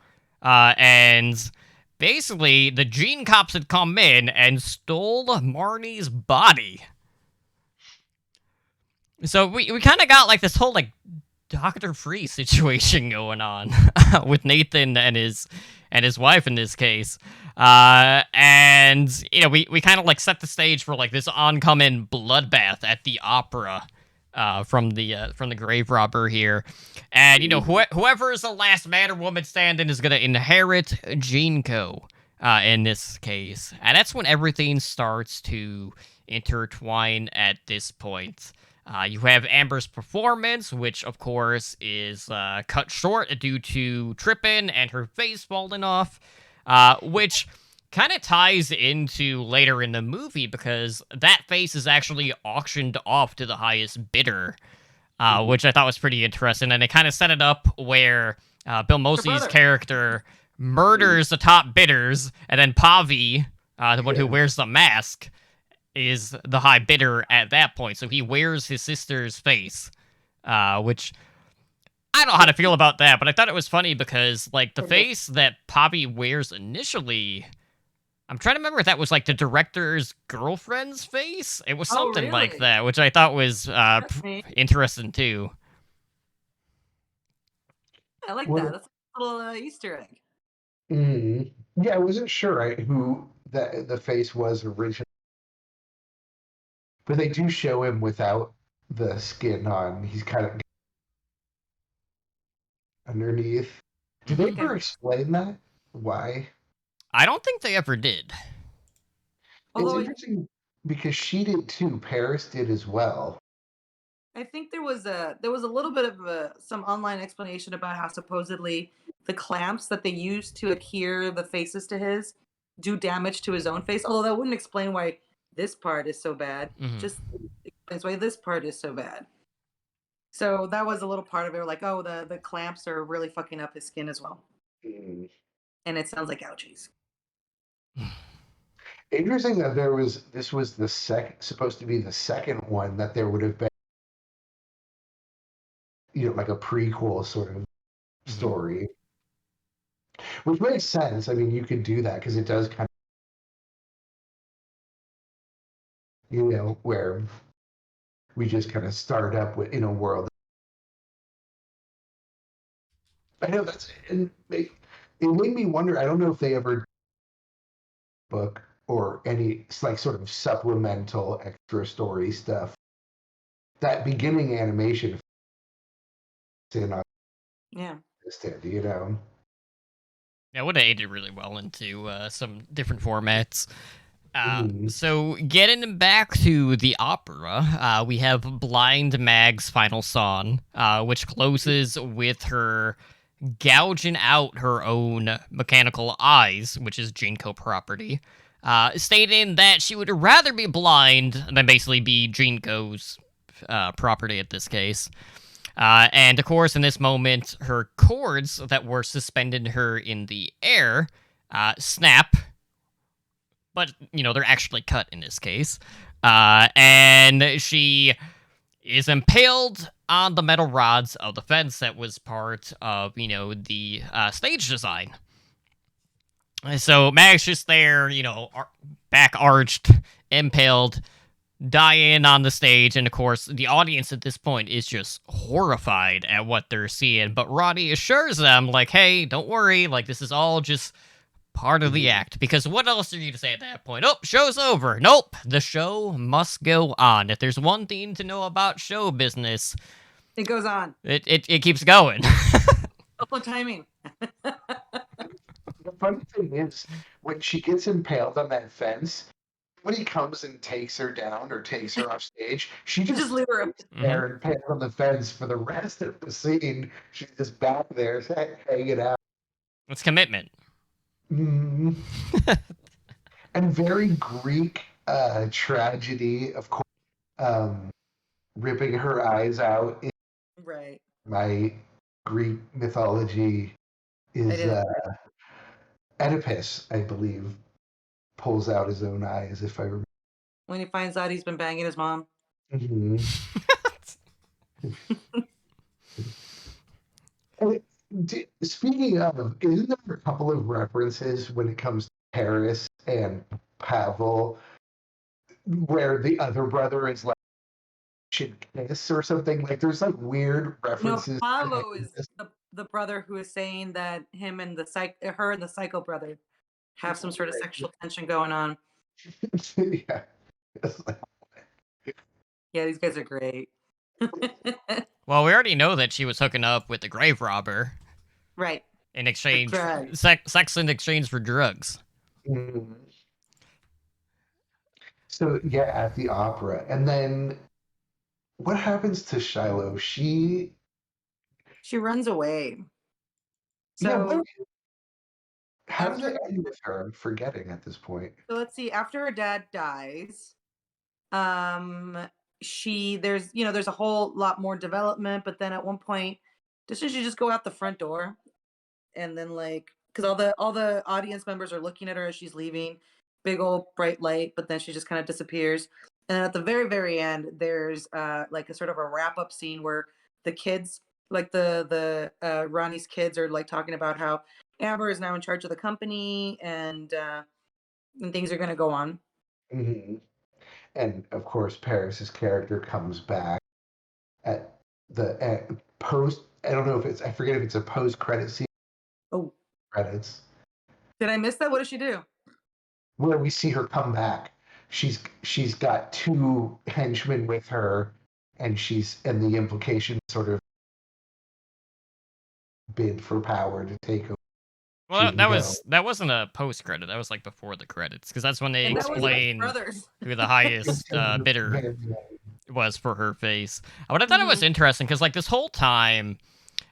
And basically, the gene cops had come in and stole Marnie's body. So we kind of got like this whole like Dr. Freeze situation going on with Nathan and his wife in this case. And we kind of like set the stage for like this oncoming bloodbath at the opera from the grave robber here. And whoever is the last man or woman standing is gonna inherit GeneCo in this case. And that's when everything starts to intertwine at this point. You have Amber's performance, which of course is cut short due to tripping and her face falling off, which kind of ties into later in the movie because that face is actually auctioned off to the highest bidder, which I thought was pretty interesting. And they kind of set it up where Bill Moseley's character murders the top bidders, and then Pavi, the one who wears the mask, is the high bidder at that point. So he wears his sister's face, which I don't know how to feel about that, but I thought it was funny because, like, the face that Pavi wears initially, I'm trying to remember if that was, like, the director's girlfriend's face. It was something like that, which I thought was interesting, too. I like that. That's a little Easter egg. Yeah, I wasn't sure who the face was originally. But they do show him without the skin on. He's kind of underneath. Did they ever explain that? Why? I don't think they ever did. It's interesting because she did too. Paris did as well. I think there was a little bit of some online explanation about how supposedly the clamps that they used to adhere the faces to his do damage to his own face. Although that wouldn't explain why this part is so bad. Just explains why this part is so bad. So that was a little part of it. Like, oh, the clamps are really fucking up his skin as well. And it sounds like ouchies. Interesting that this was the supposed to be the second one that there would have been, like a prequel sort of story, which makes sense. I mean, you could do that because it does kind of, where we just kind of start up in a world. I know it made me wonder. I don't know if they ever book or any like sort of supplemental extra story stuff. That beginning animation on Yeah, it would have aided really well into some different formats. So getting back to the opera, we have Blind Mag's final song, which closes with her gouging out her own mechanical eyes, which is Jinko property, stating that she would rather be blind than basically be Jinko's property at this case. And of course, in this moment, her cords that were suspended her in the air snap, but, they're actually cut in this case. And she is impaled on the metal rods of the fence that was part of, the stage design. So Mag's just there, back arched, impaled, dying on the stage, and of course, the audience at this point is just horrified at what they're seeing, but Roddy assures them, like, hey, don't worry, like, this is all just part of the act, because what else are you to say at that point? Oh, show's over. Nope, the show must go on. If there's one thing to know about show business, it goes on. It keeps going. Also timing. The funny thing is, when she gets impaled on that fence, when he comes and takes her down or takes her off stage, she just leave her up there and impaled on the fence for the rest of the scene. She's just back there hanging out. It's commitment. And very Greek tragedy, of course, ripping her eyes out. Right. My Greek mythology is Oedipus, I believe, pulls out his own eyes, if I remember. When he finds out he's been banging his mom. Speaking of, isn't there a couple of references when it comes to Paris and Pavel where the other brother is like, should kiss or something? Like, there's like weird references. No, Pavel is the brother who is saying that him and her and the psycho brother have some sort of sexual tension going on. Yeah. Yeah, these guys are great. Well, we already know that she was hooking up with the grave robber. Right. In exchange, sex in exchange for drugs. So, yeah, at the opera. And then what happens to Shiloh? She runs away. So, how does it end with her? I'm forgetting at this point. So let's see. After her dad dies, there's a whole lot more development, but then at one point, doesn't she just go out the front door? and then like because all the audience members are looking at her as she's leaving, big old bright light, but then she just kind of disappears. And then at the very end, there's like a sort of a wrap up scene where the kids, like the Ronnie's kids, are like talking about how Amber is now in charge of the company, and things are gonna go on. Hmm. And of course, Paris's character comes back at the post. I don't know if it's. I forget if it's a post credit scene. Oh, Credits did I miss that? What does she do? where we see her come back. She's got two henchmen with her, and the implication sort of bid for power to take over. Well, She can go. that wasn't a post credit. That was like before the credits, because that's when they And that was like explain brothers. who the highest bidder Very was for her face. But I thought it was Mhm. interesting because like this whole time,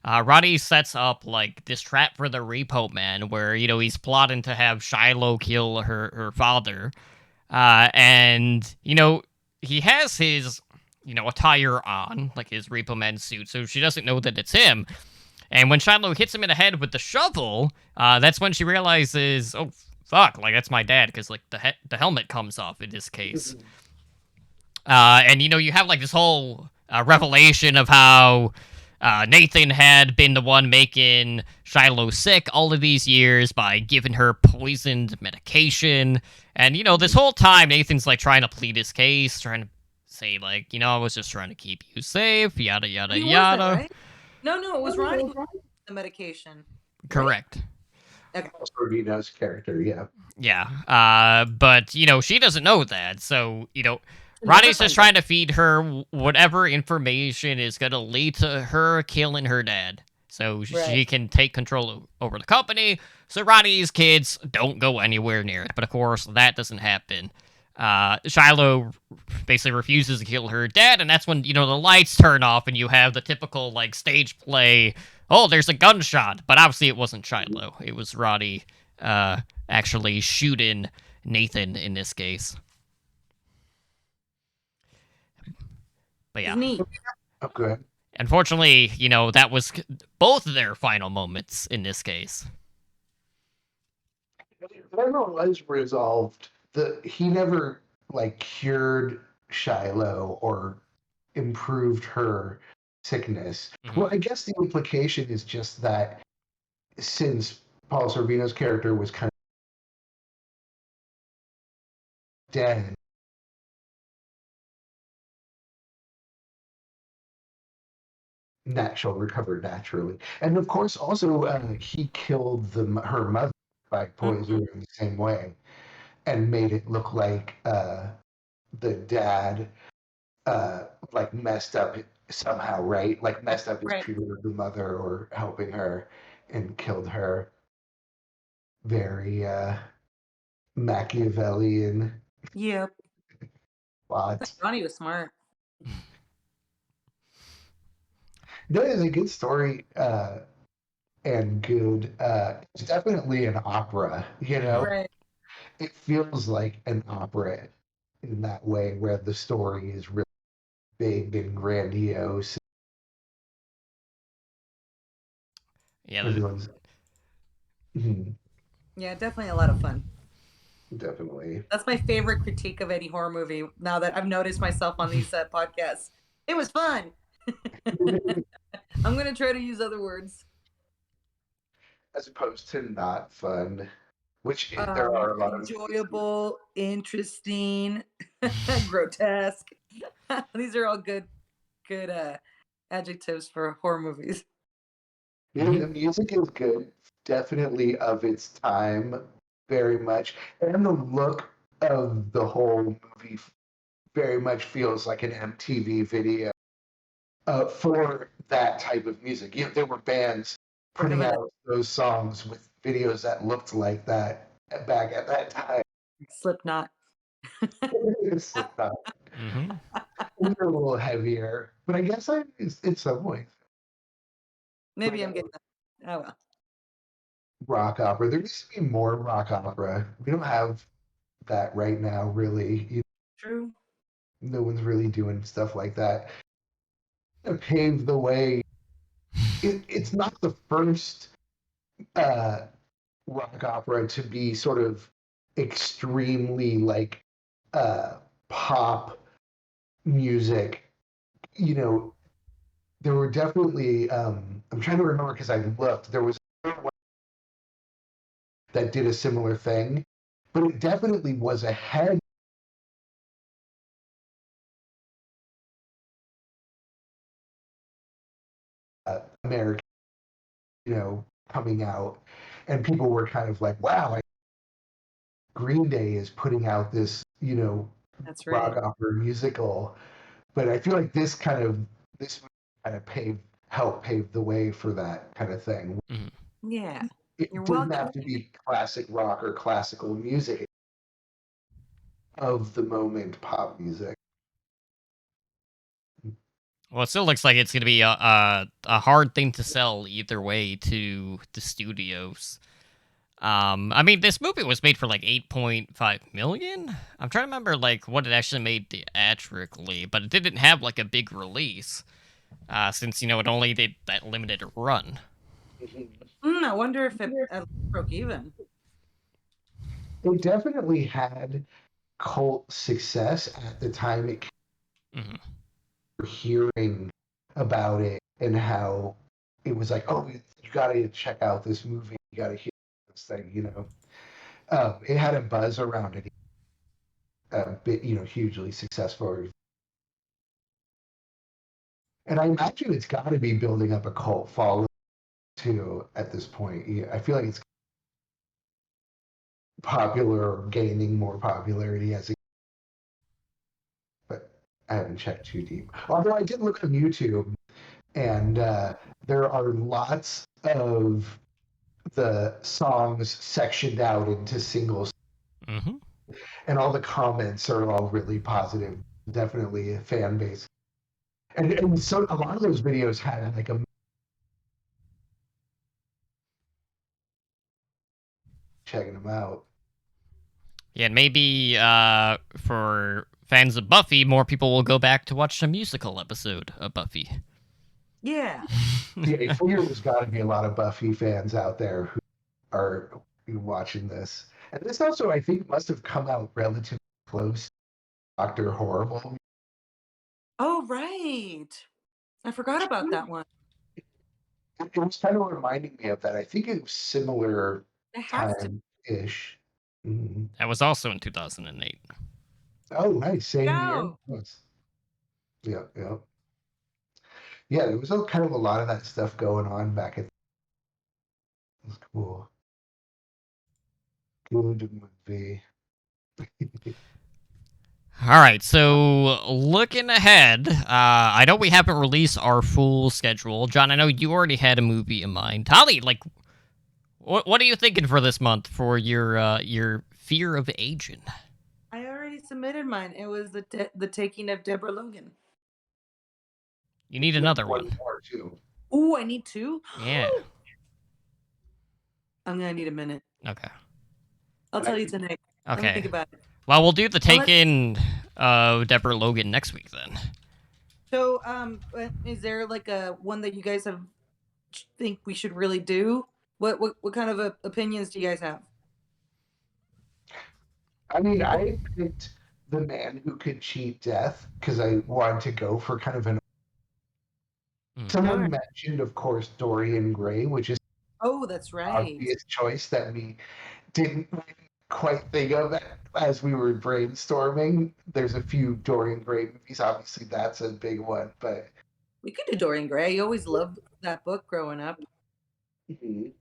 Roddy sets up like this trap for the Repo Man, where he's plotting to have Shiloh kill her father, and he has his attire on, like his Repo Man suit, so she doesn't know that it's him. And when Shiloh hits him in the head with the shovel, that's when she realizes, oh fuck, like that's my dad, because like the helmet comes off in this case. And you have like this whole revelation of how Nathan had been the one making Shiloh sick all of these years by giving her poisoned medication. And this whole time Nathan's like trying to plead his case, trying to say like, I was just trying to keep you safe, yada yada He yada. wasn't, right? No, it was Ronnie who took the medication. Right? Correct. Okay. Sorvino's character, yeah. Yeah. But she doesn't know that, so Ronnie's just finds trying to feed her whatever information is going to lead to her killing her dad. So she Right. can take control over the company, so Ronnie's kids don't go anywhere near it. But of course, that doesn't happen. Shiloh basically refuses to kill her dad, and that's when, the lights turn off and you have the typical, like, stage play, oh, there's a gunshot. But obviously it wasn't Shiloh. It was Roddy actually shooting Nathan in this case. But yeah. It's neat. Oh, good. Unfortunately, that was both of their final moments in this case. That was resolved. He never like cured Shiloh or improved her sickness. Mhm. Well, I guess the implication is just that since Paul Sorvino's character was kind of dead, that she'll recover naturally. And of course, also he killed her mother by poison in the same way, and made it look like the dad like messed up somehow, right? Like messed up his Right. treatment of the mother or helping her and killed her. Very Machiavellian Yep. plot. Ronnie was smart. No, it's a good story and good. It's definitely an opera. Right. It feels like an opera in that way, where the story is really big and grandiose. Yeah. Everyone's Mhm, Yeah, definitely a lot of fun. definitely. That's my favorite critique of any horror movie. Now that I've noticed myself on these podcasts, it was fun. I'm gonna try to use other words. As opposed to not fun, which there are a lot of Enjoyable, interesting, grotesque. These are all good adjectives for horror movies. Yeah, the music is good, definitely of its time, very much, and the look of the whole movie very much feels like an MTV video for that type of music. There were bands putting Definitely. out those songs with videos that looked like that back at that time. Slipknot. It's Mm-hmm. they're a little heavier, but I guess in some ways Maybe I'm getting that. Oh well. rock opera. There needs to be more rock opera. We don't have that right now, really. True. No one's really doing stuff like that. It paved the way. It's not the first uh, rock opera to be sort of extremely like uh, pop music. You know, there were definitely. I'm trying to remember because I looked. There was one that did a similar thing, but it definitely was ahead of American, coming out, and people were kind of like, "Wow, Green Day is putting out this, That's rock right. opera musical." But I feel like this kind of helped pave the way for that kind of thing. Mhm. Yeah. You're It didn't welcome. have to be classic rock or classical music of the moment pop music. Well, it still looks like it's going to be a hard thing to sell either way to the studios. I mean, this movie was made for like 8.5 million. I'm trying to remember like what it actually made theatrically, but it didn't have like a big release, since it only did that limited run. I wonder if it at least broke even. It definitely had cult success at the time it Hmm. came hearing about it and how it was like, oh, you got to check out this movie. You got to hear this thing. It had a buzz around it, a bit, hugely successful. And I imagine it's got to be building up a cult following too at this point. Yeah, I feel like it's popular or gaining more popularity as it, but I haven't checked too deep. Although I did look on YouTube, and there are lots of the songs sectioned out into singles, Hmm. and all the comments are all really positive. Definitely a fan base, and so a lot of those videos had like a checking them out. Yeah, and maybe for fans of Buffy, more people will go back to watch the musical episode of Buffy. Yeah. Yeah, I figure there's got to be a lot of Buffy fans out there who are watching this. And this also, I think, must have come out relatively close to Doctor Horrible. Oh, right. I forgot about that one. It was kind of reminding me of that. I think it was similar It has to. time ish. Mhm. That was also in 2008. Oh, nice. Same year. Go. Yes. Yeah, yeah. Yeah, there was kind of a lot of that stuff going on back at. It was cool. Good movie. All right, so looking ahead, I know we haven't released our full schedule. John, I know you already had a movie in mind. Holly, like, what are you thinking for this month for your Fear of Aging? I already submitted mine. It was the taking of Deborah Logan. You need You have another one one. more too. Ooh, I need two. Yeah. I'm gonna need a minute. Okay. I'll And I tell you think tonight. Let me Okay. think about it. Well, we'll do the Unless, Taken of Deborah Logan next week then. so, is there like a one that you guys have think we should really do? What kind of opinions do you guys have? I mean, I picked The Man Who Could Cheat Death because I wanted to go for kind of an. Mm. All Someone right. mentioned, of course, Dorian Gray, which is Oh, that's an right. obvious choice that we didn't quite think of as we were brainstorming. There's a few Dorian Gray movies. Obviously, that's a big one, but We could do Dorian Gray. I always loved that book growing up. mhm.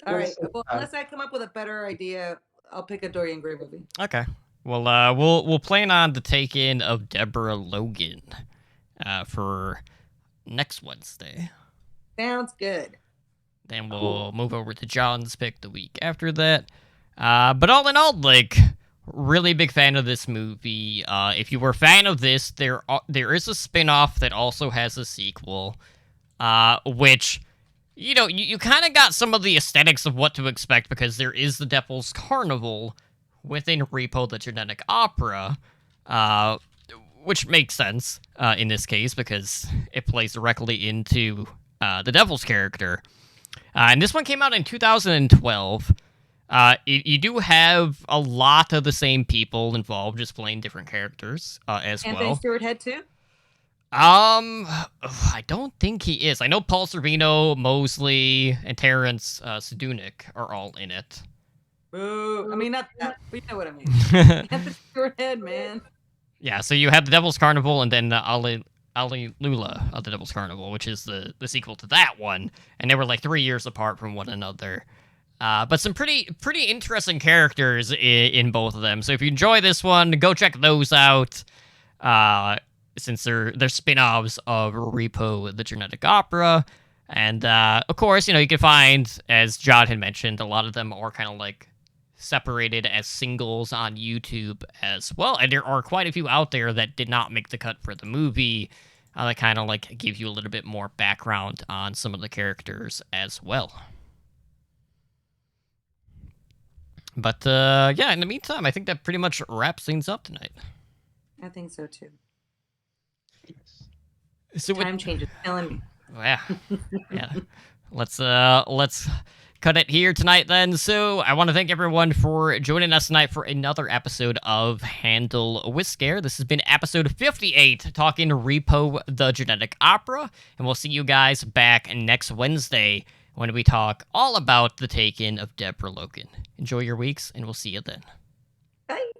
All We'll right. see. Well, unless I come up with a better idea, I'll pick a Dorian Gray movie. Okay. Well, we'll plan on the Taken of Deborah Logan, for next Wednesday. Sounds good. Then we'll Cool. move over to John's pick the week after that. But all in all, like, really big fan of this movie. If you were a fan of this, there is a spin-off that also has a sequel, which, you kind of got some of the aesthetics of what to expect because there is the Devil's Carnival within Repo the Genetic Opera, uh, which makes sense in this case because it plays directly into the Devil's character. And this one came out in 2012. You do have a lot of the same people involved, just playing different characters as Anthony well. Stewart Head too. I don't think he is. I know Paul Sorvino, Mosley, and Terrence Sedunik are all in it. Boo. I mean, not that. But you know what I mean. Anthony Stewart Head, man. Yeah, so you have the Devil's Carnival and then Ali Lula of the Devil's Carnival, which is the sequel to that one, and they were like 3 years apart from one another. But some pretty interesting characters in both of them. So if you enjoy this one, go check those out. Since they're spin-offs of Repo, the Genetic Opera. And, of course, you can find, as John had mentioned, a lot of them are kind of, like, separated as singles on YouTube as well. And there are quite a few out there that did not make the cut for the movie that kind of, like, give you a little bit more background on some of the characters as well. But, yeah, in the meantime, I think that pretty much wraps things up tonight. I think so, too. So Time change is killing me. Yeah. Yeah. Let's cut it here tonight then. So I want to thank everyone for joining us tonight for another episode of Handle with Scare. This has been episode 58, talking Repo, the Genetic Opera, and we'll see you guys back next Wednesday when we talk all about the Taken of Deborah Logan. Enjoy your weeks, and we'll see you then. Bye.